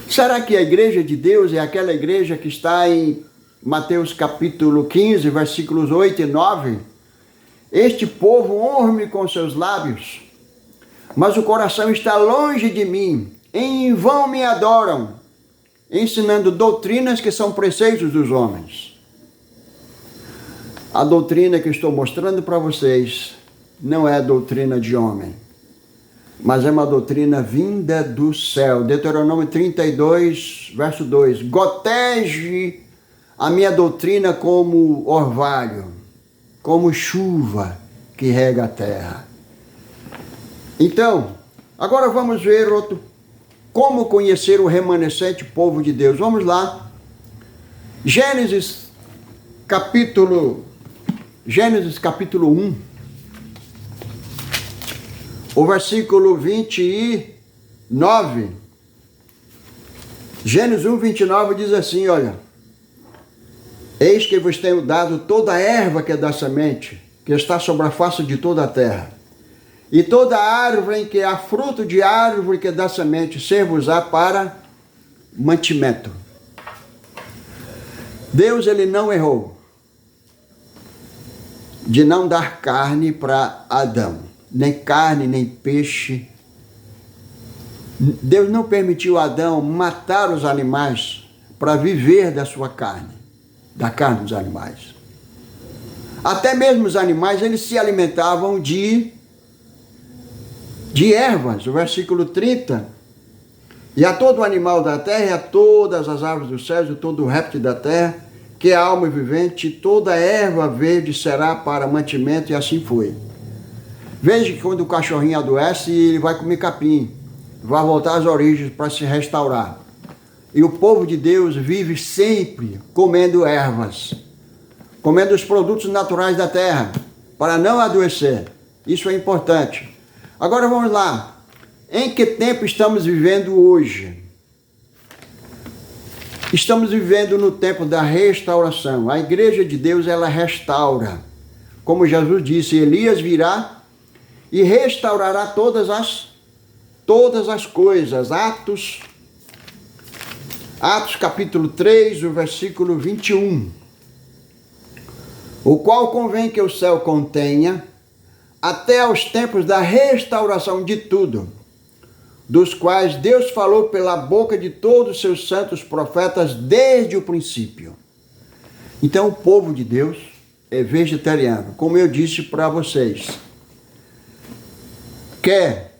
Será que a igreja de Deus é aquela igreja que está em Mateus capítulo 15, versículos 8 e 9? Este povo honra-me com seus lábios, mas o coração está longe de mim. Em vão me adoram, ensinando doutrinas que são preceitos dos homens. A doutrina que estou mostrando para vocês não é doutrina de homem, mas é uma doutrina vinda do céu. Deuteronômio 32, verso 2. Gotege a minha doutrina como orvalho, como chuva que rega a terra. Então, agora vamos ver como conhecer o remanescente povo de Deus. Vamos lá. Gênesis capítulo 1, o versículo 29. Gênesis 1, 29 diz assim, olha. Eis que vos tenho dado toda a erva que é da semente, que está sobre a face de toda a terra. E toda árvore em que há fruto de árvore que é da semente, ser-vos-á para mantimento. Deus, ele não errou de não dar carne para Adão. Nem carne, nem peixe. Deus não permitiu a Adão matar os animais para viver da sua carne, da carne dos animais. Até mesmo os animais, eles se alimentavam de ervas, o versículo 30. E a todo animal da terra, e a todas as aves do céu, e todo réptil da terra, que é alma vivente, toda erva verde será para mantimento, e assim foi. Veja que quando o cachorrinho adoece, ele vai comer capim, vai voltar às origens para se restaurar. E o povo de Deus vive sempre comendo ervas, comendo os produtos naturais da terra, para não adoecer. Isso é importante. Agora vamos lá. Em que tempo estamos vivendo hoje? Estamos vivendo no tempo da restauração. A igreja de Deus, ela restaura. Como Jesus disse, Elias virá e restaurará todas as coisas. Atos capítulo 3, o versículo 21. O qual convém que o céu contenha até aos tempos da restauração de tudo, dos quais Deus falou pela boca de todos os seus santos profetas desde o princípio. Então o povo de Deus é vegetariano, como eu disse para vocês. Quer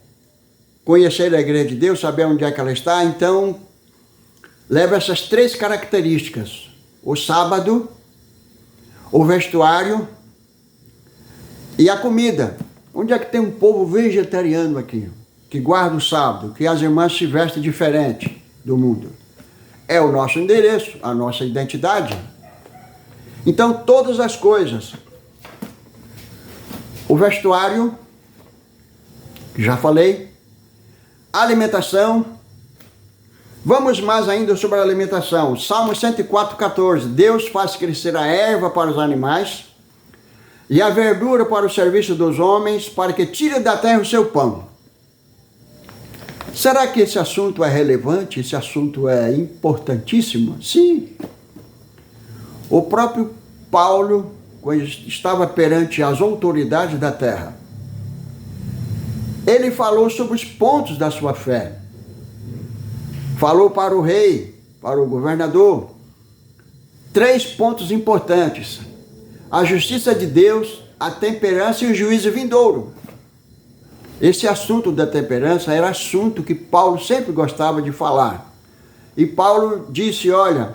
conhecer a igreja de Deus, saber onde é que ela está? Então, leva essas 3 características. O sábado, o vestuário e a comida. Onde é que tem um povo vegetariano aqui? Que guarda o sábado, que as irmãs se vestem diferente do mundo. É o nosso endereço, a nossa identidade. Então, todas as coisas. O vestuário, já falei. Alimentação. Vamos mais ainda sobre a alimentação. Salmo 104, 14. Deus faz crescer a erva para os animais e a verdura para o serviço dos homens, para que tire da terra o seu pão. Será que esse assunto é relevante? Esse assunto é importantíssimo? Sim. O próprio Paulo, quando estava perante as autoridades da terra, ele falou sobre os pontos da sua fé. Falou para o rei, para o governador, 3 pontos importantes: a justiça de Deus, a temperança e o juízo vindouro. Esse assunto da temperança era assunto que Paulo sempre gostava de falar. E Paulo disse, olha,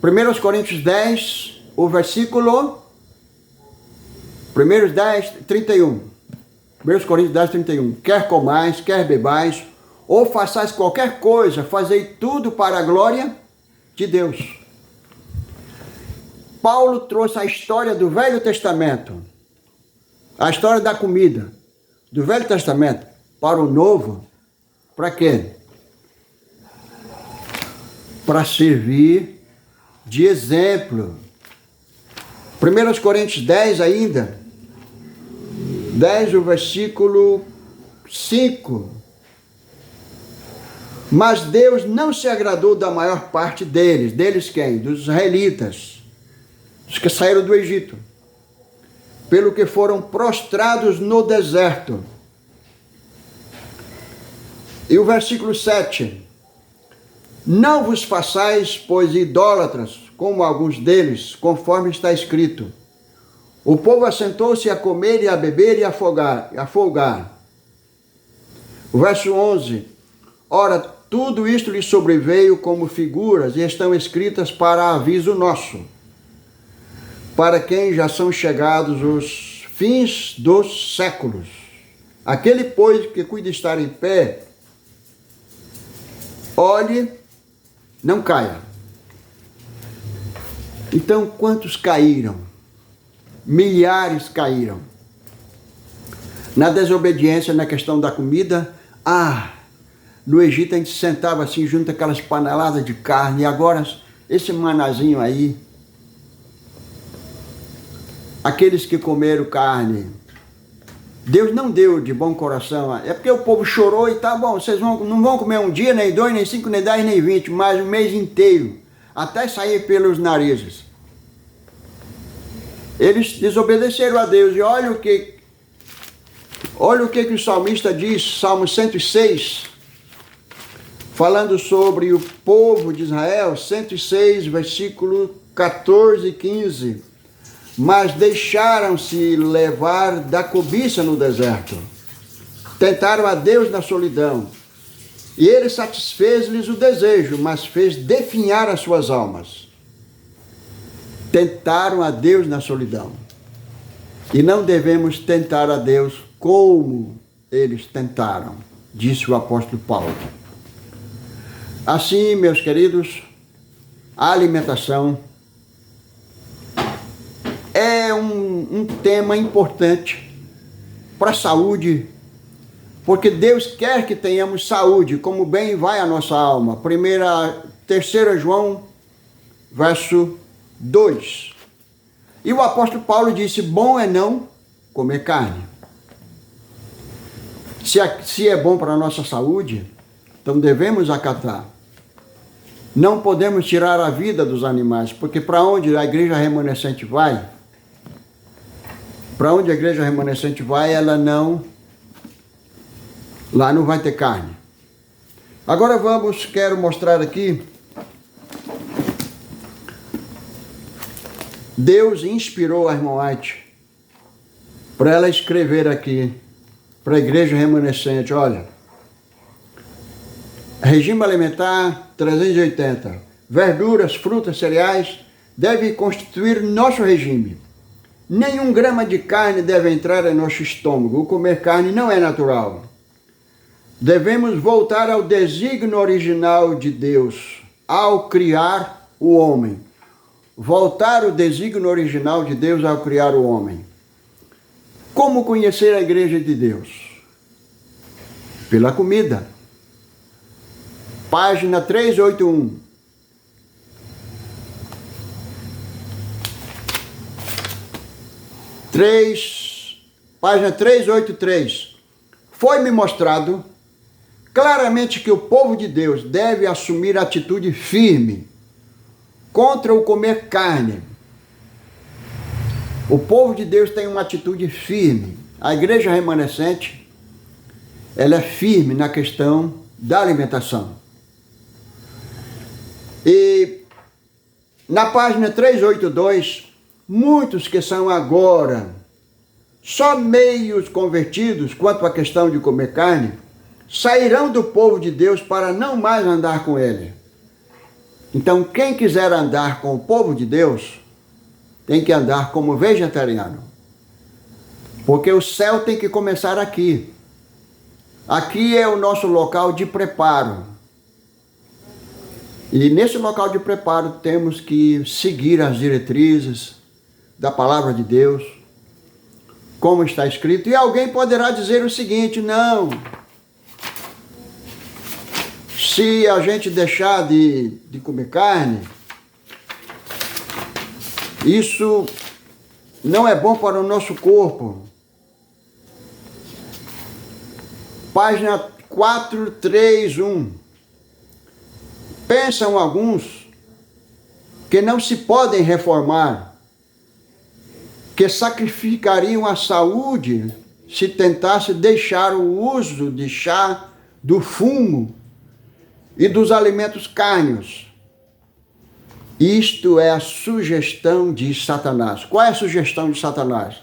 1 Coríntios 10, o versículo 31. 1 Coríntios 10, 31. Quer comais, quer bebais, ou façais qualquer coisa, fazei tudo para a glória de Deus. Paulo trouxe a história do Velho Testamento, a história da comida, do Velho Testamento para o Novo. Para quê? Para servir de exemplo. 1 Coríntios 10 ainda, 10, o versículo 5. Mas Deus não se agradou da maior parte deles. Deles quem? Dos israelitas, os que saíram do Egito. Pelo que foram prostrados no deserto. E o versículo 7. Não vos façais, pois, idólatras, como alguns deles, conforme está escrito. O povo assentou-se a comer e a beber e a folgar. O verso 11. Ora, tudo isto lhe sobreveio como figuras e estão escritas para aviso nosso, para quem já são chegados os fins dos séculos. Aquele, pois, que cuida estar em pé, olhe, não caia. Então, quantos caíram? Milhares caíram. Na desobediência, na questão da comida, no Egito a gente sentava assim, junto aquelas paneladas de carne, e agora esse manazinho aí, aqueles que comeram carne, Deus não deu de bom coração, é porque o povo chorou e tá bom, vocês não vão comer um dia, nem 2, nem 5, nem 10, nem 20, mas um mês inteiro, até sair pelos narizes. Eles desobedeceram a Deus, e olha o que o salmista diz, Salmo 106, falando sobre o povo de Israel, 106, versículo 14 e 15. Mas deixaram-se levar da cobiça no deserto. Tentaram a Deus na solidão. E ele satisfez-lhes o desejo, mas fez definhar as suas almas. Tentaram a Deus na solidão. E não devemos tentar a Deus como eles tentaram, disse o apóstolo Paulo. Assim, meus queridos, a alimentação é um tema importante para a saúde, porque Deus quer que tenhamos saúde, como bem vai a nossa alma. 3 João, verso 2. E o apóstolo Paulo disse, bom é não comer carne. Se é bom para a nossa saúde, então devemos acatar. Não podemos tirar a vida dos animais, porque para onde a igreja remanescente vai, lá não vai ter carne. Agora quero mostrar aqui, Deus inspirou a irmã White para ela escrever aqui, para a igreja remanescente, olha, regime alimentar 380, verduras, frutas, cereais, deve constituir nosso regime. Nenhum grama de carne deve entrar em nosso estômago. O comer carne não é natural. Devemos voltar ao desígnio original de Deus ao criar o homem. Voltar ao desígnio original de Deus ao criar o homem. Como conhecer a igreja de Deus? Pela comida. Página 381. Página 383. Foi-me mostrado claramente que o povo de Deus deve assumir atitude firme contra o comer carne. O povo de Deus tem uma atitude firme. A igreja remanescente, ela é firme na questão da alimentação. E na página 382, muitos que são agora Só meios convertidos quanto à questão de comer carne sairão do povo de Deus para não mais andar com ele. Então, quem quiser andar com o povo de Deus, tem que andar como vegetariano. Porque o céu tem que começar aqui. Aqui é o nosso local de preparo. E nesse local de preparo temos que seguir as diretrizes da palavra de Deus, como está escrito. E alguém poderá dizer o seguinte: não, se a gente deixar de comer carne, isso não é bom para o nosso corpo. Página 431. Pensam alguns que não se podem reformar, que sacrificariam a saúde se tentasse deixar o uso de chá, do fumo e dos alimentos carnes. Isto é a sugestão de Satanás. Qual é a sugestão de Satanás?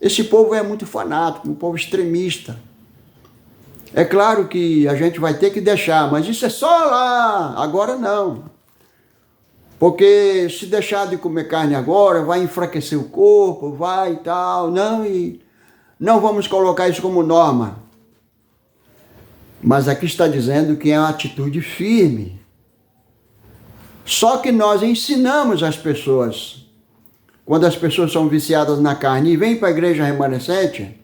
Esse povo é muito fanático, um povo extremista. É claro que a gente vai ter que deixar, mas isso é só lá, agora não. Porque se deixar de comer carne agora, vai enfraquecer o corpo, vai e tal. Não, e não vamos colocar isso como norma. Mas aqui está dizendo que é uma atitude firme. Só que nós ensinamos as pessoas, quando as pessoas são viciadas na carne e vêm para a igreja remanescente,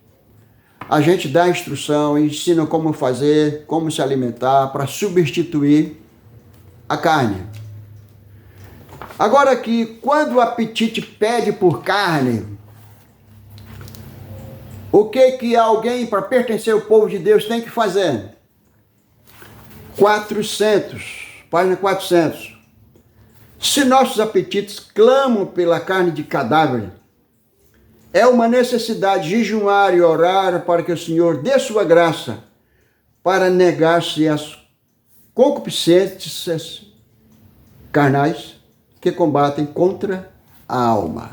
a gente dá instrução, ensina como fazer, como se alimentar para substituir a carne. Agora aqui, quando o apetite pede por carne, o que alguém para pertencer ao povo de Deus tem que fazer? 400, página 400. Se nossos apetites clamam pela carne de cadáver, é uma necessidade jejuar e orar para que o Senhor dê sua graça para negar-se às concupiscências carnais que combatem contra a alma.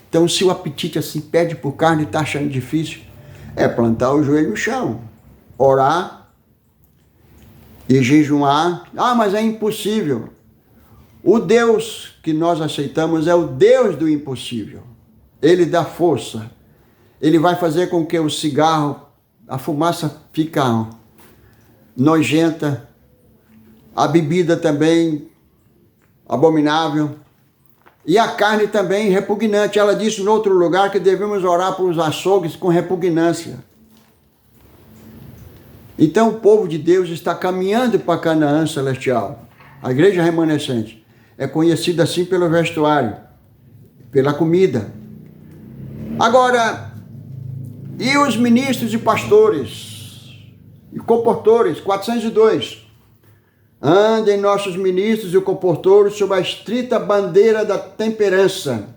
Então, se o apetite assim pede por carne e está achando difícil, é plantar o joelho no chão, orar e jejuar. Mas é impossível. O Deus que nós aceitamos é o Deus do impossível. Ele dá força. Ele vai fazer com que o cigarro, a fumaça fica nojenta, a bebida também abominável, e a carne também repugnante. Ela disse em outro lugar que devemos orar por os açougues com repugnância. Então o povo de Deus está caminhando para Canaã celestial. A igreja remanescente é conhecida assim pelo vestuário, pela comida. Agora, e os ministros e pastores e comportores? 402. Andem nossos ministros e comportores sob a estrita bandeira da temperança.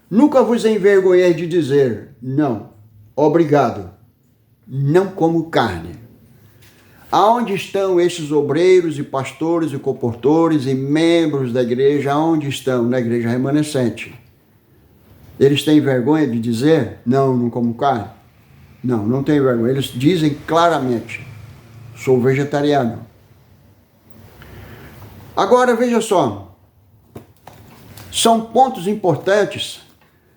Nunca vos envergonhei de dizer, não, obrigado, não como carne. Aonde estão esses obreiros e pastores e comportores e membros da igreja? Aonde estão? Na igreja remanescente. Eles têm vergonha de dizer, não como carne? Não, não tem vergonha. Eles dizem claramente, sou vegetariano. Agora, veja só, são pontos importantes.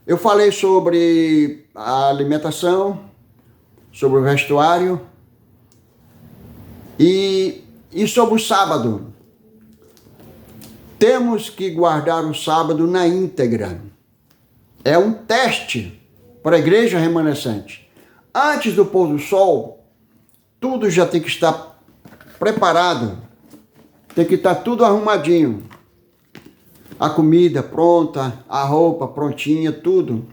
Eu falei sobre a alimentação, sobre o vestuário e sobre o sábado. Temos que guardar o sábado na íntegra. É um teste para a igreja remanescente. Antes do pôr do sol, tudo já tem que estar preparado. Tem que estar tudo arrumadinho. A comida pronta, a roupa prontinha, tudo.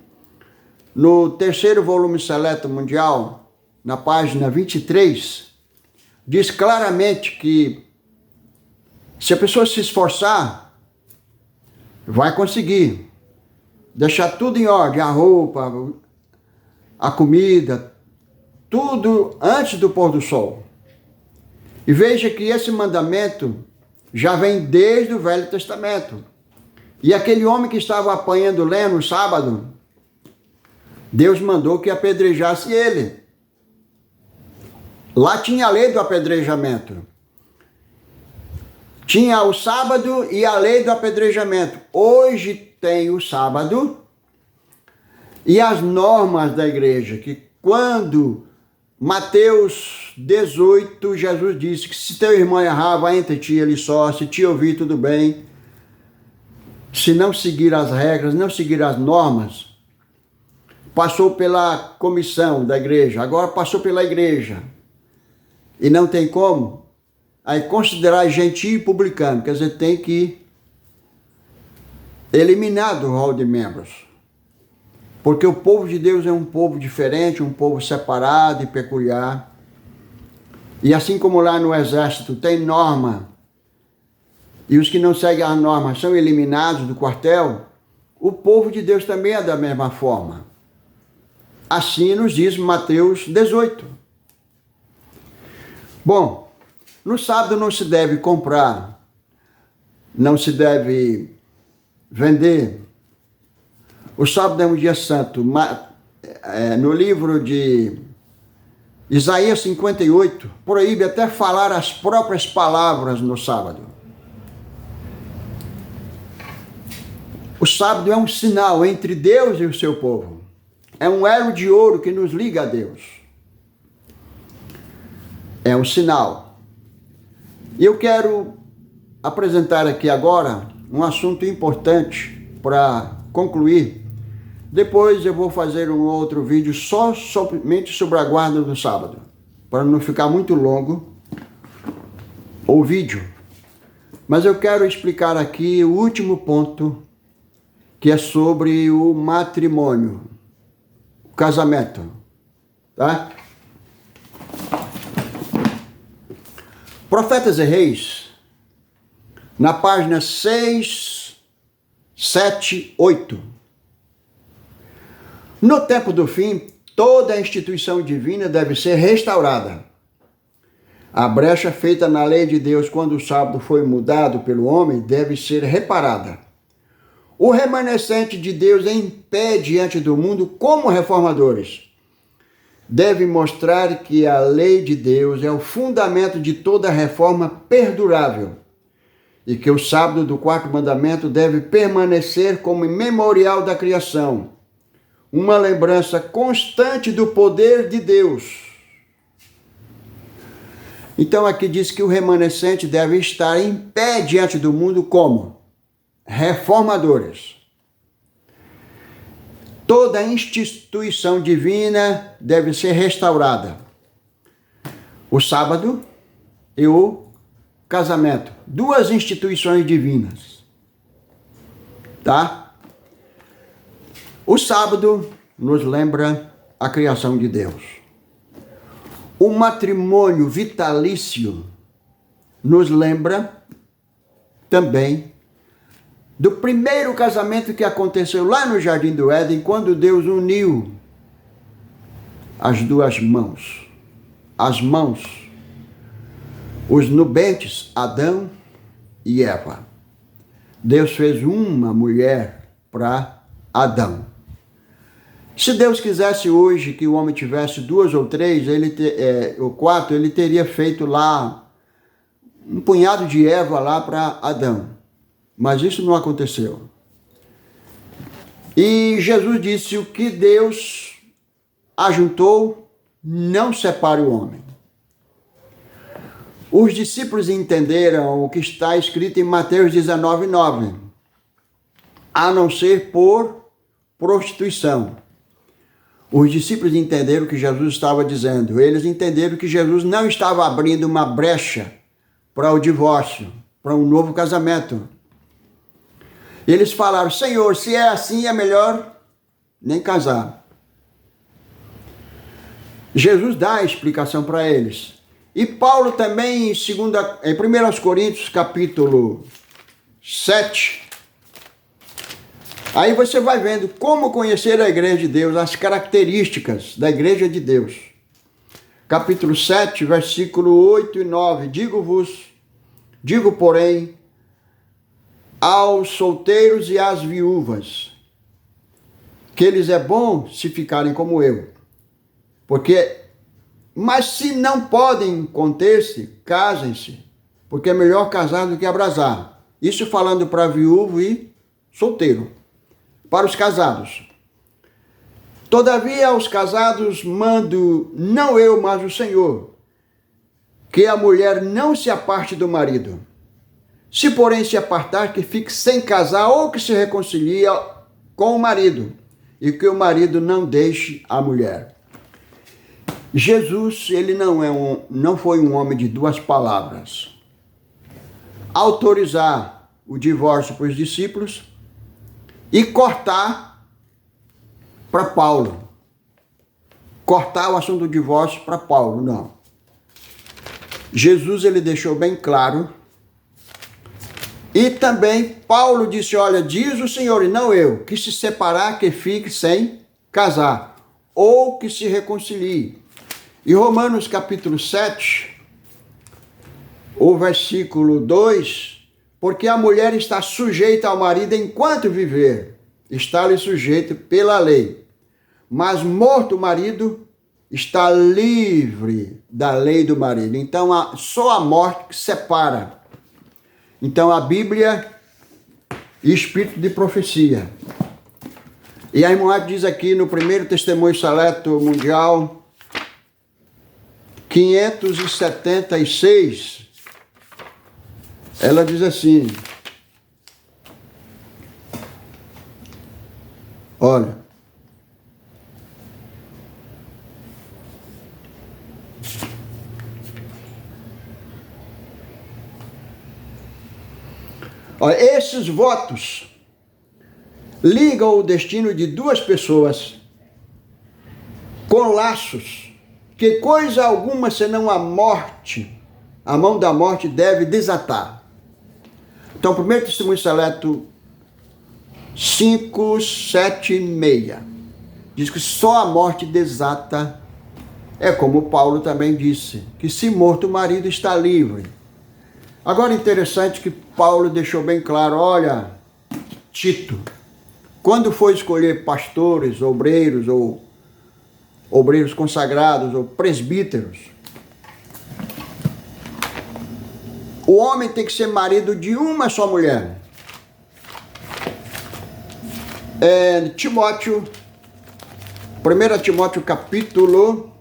No terceiro volume seleto mundial, na página 23, diz claramente que se a pessoa se esforçar, vai conseguir. Deixar tudo em ordem, a roupa, a comida, tudo antes do pôr do sol. E veja que esse mandamento já vem desde o Velho Testamento. E aquele homem que estava apanhando lenha no sábado, Deus mandou que apedrejasse ele. Lá tinha a lei do apedrejamento. Tinha o sábado e a lei do apedrejamento. Hoje tem o sábado e as normas da igreja, que quando Mateus 18, Jesus disse que se teu irmão errar, vai entre ti ele só, se te ouvir tudo bem. Se não seguir as regras, não seguir as normas, passou pela comissão da igreja, agora passou pela igreja. E não tem como, aí considerar gentio e publicano, quer dizer, tem que eliminar do rol de membros. Porque o povo de Deus é um povo diferente, um povo separado e peculiar. E assim como lá no exército tem norma, e os que não seguem as normas são eliminados do quartel, o povo de Deus também é da mesma forma. Assim nos diz Mateus 18. Bom, no sábado não se deve comprar, não se deve vender. O sábado é um dia santo. No livro de Isaías 58, proíbe até falar as próprias palavras no sábado. O sábado é um sinal entre Deus e o seu povo. É um elo de ouro que nos liga a Deus. É um sinal. E eu quero apresentar aqui agora um assunto importante para concluir. Depois eu vou fazer um outro vídeo somente sobre a guarda do sábado, para não ficar muito longo o vídeo. Mas eu quero explicar aqui o último ponto, que é sobre o matrimônio, o casamento, tá? Profetas e Reis, na página 6, 7, 8. No tempo do fim, toda a instituição divina deve ser restaurada. A brecha feita na lei de Deus quando o sábado foi mudado pelo homem deve ser reparada. O remanescente de Deus em pé diante do mundo como reformadores deve mostrar que a lei de Deus é o fundamento de toda reforma perdurável e que o sábado do quarto mandamento deve permanecer como memorial da criação, uma lembrança constante do poder de Deus. Então aqui diz que o remanescente deve estar em pé diante do mundo como reformadores. Toda a instituição divina deve ser restaurada. O sábado e o casamento. Duas instituições divinas. Tá? O sábado nos lembra a criação de Deus. O matrimônio vitalício nos lembra também do primeiro casamento que aconteceu lá no Jardim do Éden, quando Deus uniu as duas mãos. As mãos, os nubentes, Adão e Eva. Deus fez uma mulher para Adão. Se Deus quisesse hoje que o homem tivesse duas ou três, ou quatro, ele teria feito lá um punhado de Eva lá para Adão. Mas isso não aconteceu. E Jesus disse: o que Deus ajuntou, não separe o homem. Os discípulos entenderam o que está escrito em Mateus 19:9, a não ser por prostituição. Os discípulos entenderam o que Jesus estava dizendo. Eles entenderam que Jesus não estava abrindo uma brecha para o divórcio, para um novo casamento. Eles falaram: Senhor, se é assim, é melhor nem casar. Jesus dá a explicação para eles. E Paulo também, em 1 Coríntios, capítulo 7, aí você vai vendo como conhecer a igreja de Deus, as características da igreja de Deus. Capítulo 7, versículo 8 e 9. Digo, porém, aos solteiros e às viúvas, que eles é bom se ficarem como eu. Mas se não podem conter-se, casem-se, porque é melhor casar do que abrasar. Isso falando para viúvo e solteiro. Para os casados. Todavia aos casados mando, não eu, mas o Senhor, que a mulher não se aparte do marido. Se porém se apartar, que fique sem casar ou que se reconcilie com o marido, e que o marido não deixe a mulher. Jesus, ele não foi um homem de duas palavras. Autorizar o divórcio para os discípulos e cortar para Paulo. Cortar o assunto do divórcio para Paulo, não. Jesus, ele deixou bem claro. E também Paulo disse, olha, diz o Senhor e não eu, que se separar, que fique sem casar, ou que se reconcilie. E Romanos capítulo 7, o versículo 2, porque a mulher está sujeita ao marido enquanto viver, está-lhe sujeito pela lei. Mas morto o marido, está livre da lei do marido. Então, só a morte que separa. Então, a Bíblia e espírito de profecia. E a irmã diz aqui no primeiro testemunho seleto mundial, 576, ela diz assim, olha, esses votos ligam o destino de duas pessoas com laços que coisa alguma senão a morte, a mão da morte deve desatar. Então, primeiro testemunho seleto 576 diz que só a morte desata. É como Paulo também disse, que se morto o marido está livre. Agora, interessante que Paulo deixou bem claro, olha, Tito, quando for escolher pastores, obreiros, ou obreiros consagrados, ou presbíteros, o homem tem que ser marido de uma só mulher. Timóteo, 1 Timóteo capítulo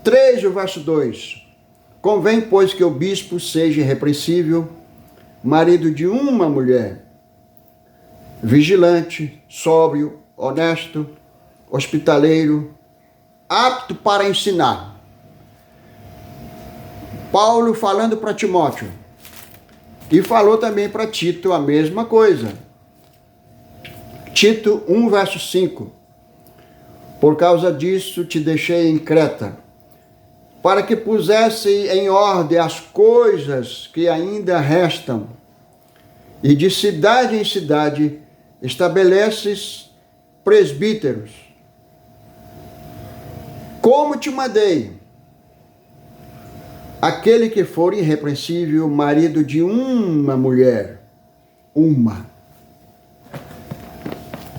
3, o verso 2. Convém, pois, que o bispo seja irrepreensível, marido de uma mulher, vigilante, sóbrio, honesto, hospitaleiro, apto para ensinar. Paulo falando para Timóteo. E falou também para Tito a mesma coisa. Tito 1, verso 5. Por causa disso te deixei em Creta, para que pusesse em ordem as coisas que ainda restam, e de cidade em cidade estabeleces presbíteros, como te mandei, aquele que for irrepreensível, marido de uma mulher, uma.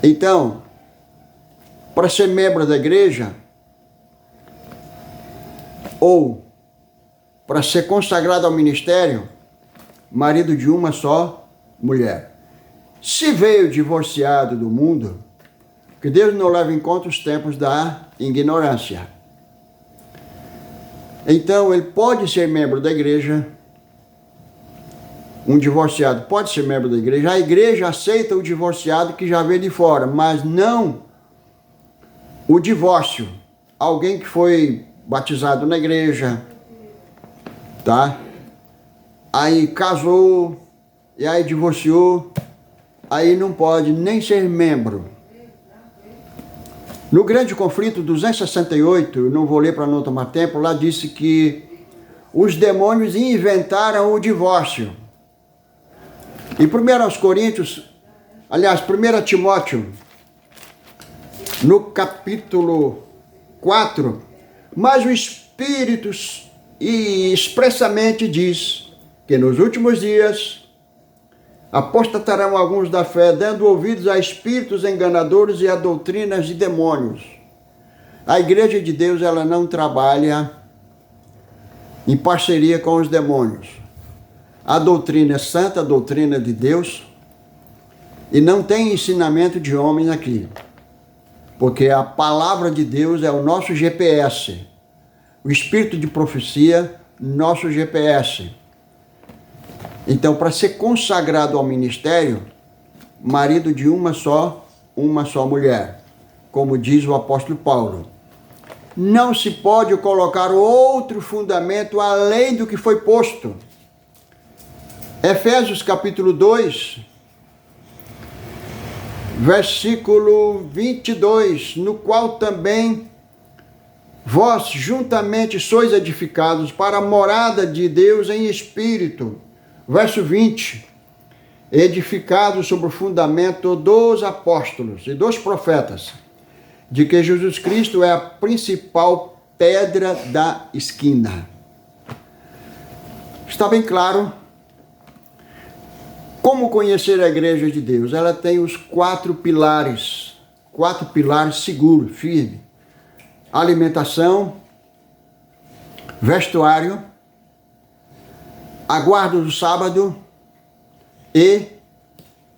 Então, para ser membro da igreja, ou para ser consagrado ao ministério, marido de uma só mulher. Se veio divorciado do mundo, que Deus não leva em conta os tempos da ignorância. Então, ele pode ser membro da igreja, um divorciado pode ser membro da igreja, a igreja aceita o divorciado que já veio de fora, mas não o divórcio. Alguém que foi batizado na igreja, tá? Aí casou, e aí divorciou, aí não pode nem ser membro. No grande conflito 268, eu não vou ler para não tomar tempo, lá disse que os demônios inventaram o divórcio. E 1 Coríntios, aliás, 1 Timóteo, no capítulo 4, mas o Espírito expressamente diz que nos últimos dias Apostatarão alguns da fé, dando ouvidos a espíritos enganadores e a doutrinas de demônios. A igreja de Deus, ela não trabalha em parceria com os demônios. A doutrina é santa, a doutrina de Deus, e não tem ensinamento de homens aqui. Porque a palavra de Deus é o nosso GPS. O espírito de profecia, nosso GPS. Então, para ser consagrado ao ministério, marido de uma só mulher, como diz o apóstolo Paulo. Não se pode colocar outro fundamento além do que foi posto. Efésios capítulo 2, versículo 22, no qual também vós juntamente sois edificados para a morada de Deus em espírito. Verso 20, edificados sobre o fundamento dos apóstolos e dos profetas, de que Jesus Cristo é a principal pedra da esquina. Está bem claro como conhecer a igreja de Deus. Ela tem os 4 pilares seguros, firmes. Alimentação, vestuário, a guarda do sábado e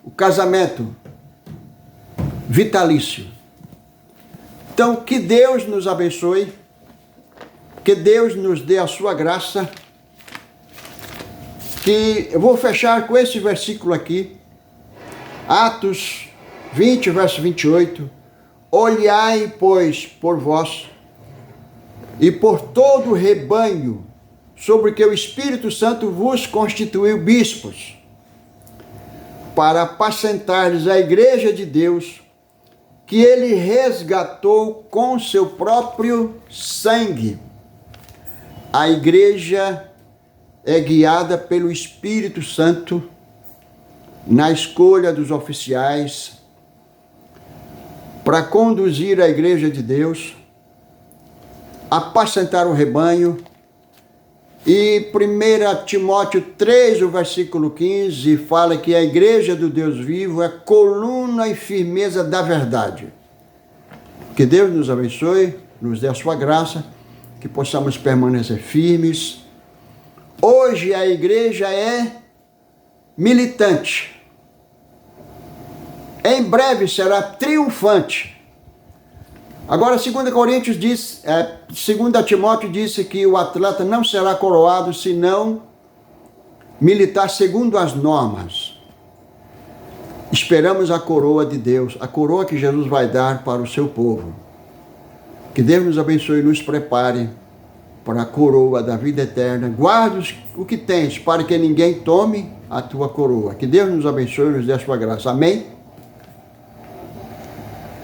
o casamento vitalício. Então, que Deus nos abençoe, que Deus nos dê a sua graça, que eu vou fechar com esse versículo aqui, Atos 20, verso 28, olhai, pois, por vós e por todo o rebanho, sobre que o Espírito Santo vos constituiu bispos, para apacentares a igreja de Deus, que ele resgatou com seu próprio sangue. A igreja é guiada pelo Espírito Santo na escolha dos oficiais para conduzir a igreja de Deus, apacentar o rebanho. E 1 Timóteo 3, o versículo 15, fala que a igreja do Deus vivo é coluna e firmeza da verdade. Que Deus nos abençoe, nos dê a sua graça, que possamos permanecer firmes. Hoje a igreja é militante. Em breve será triunfante. Agora, 2 Coríntios diz, 2 Timóteo disse que o atleta não será coroado se não militar segundo as normas. Esperamos a coroa de Deus, a coroa que Jesus vai dar para o seu povo. Que Deus nos abençoe e nos prepare para a coroa da vida eterna. Guarda o que tens para que ninguém tome a tua coroa. Que Deus nos abençoe e nos dê a sua graça. Amém?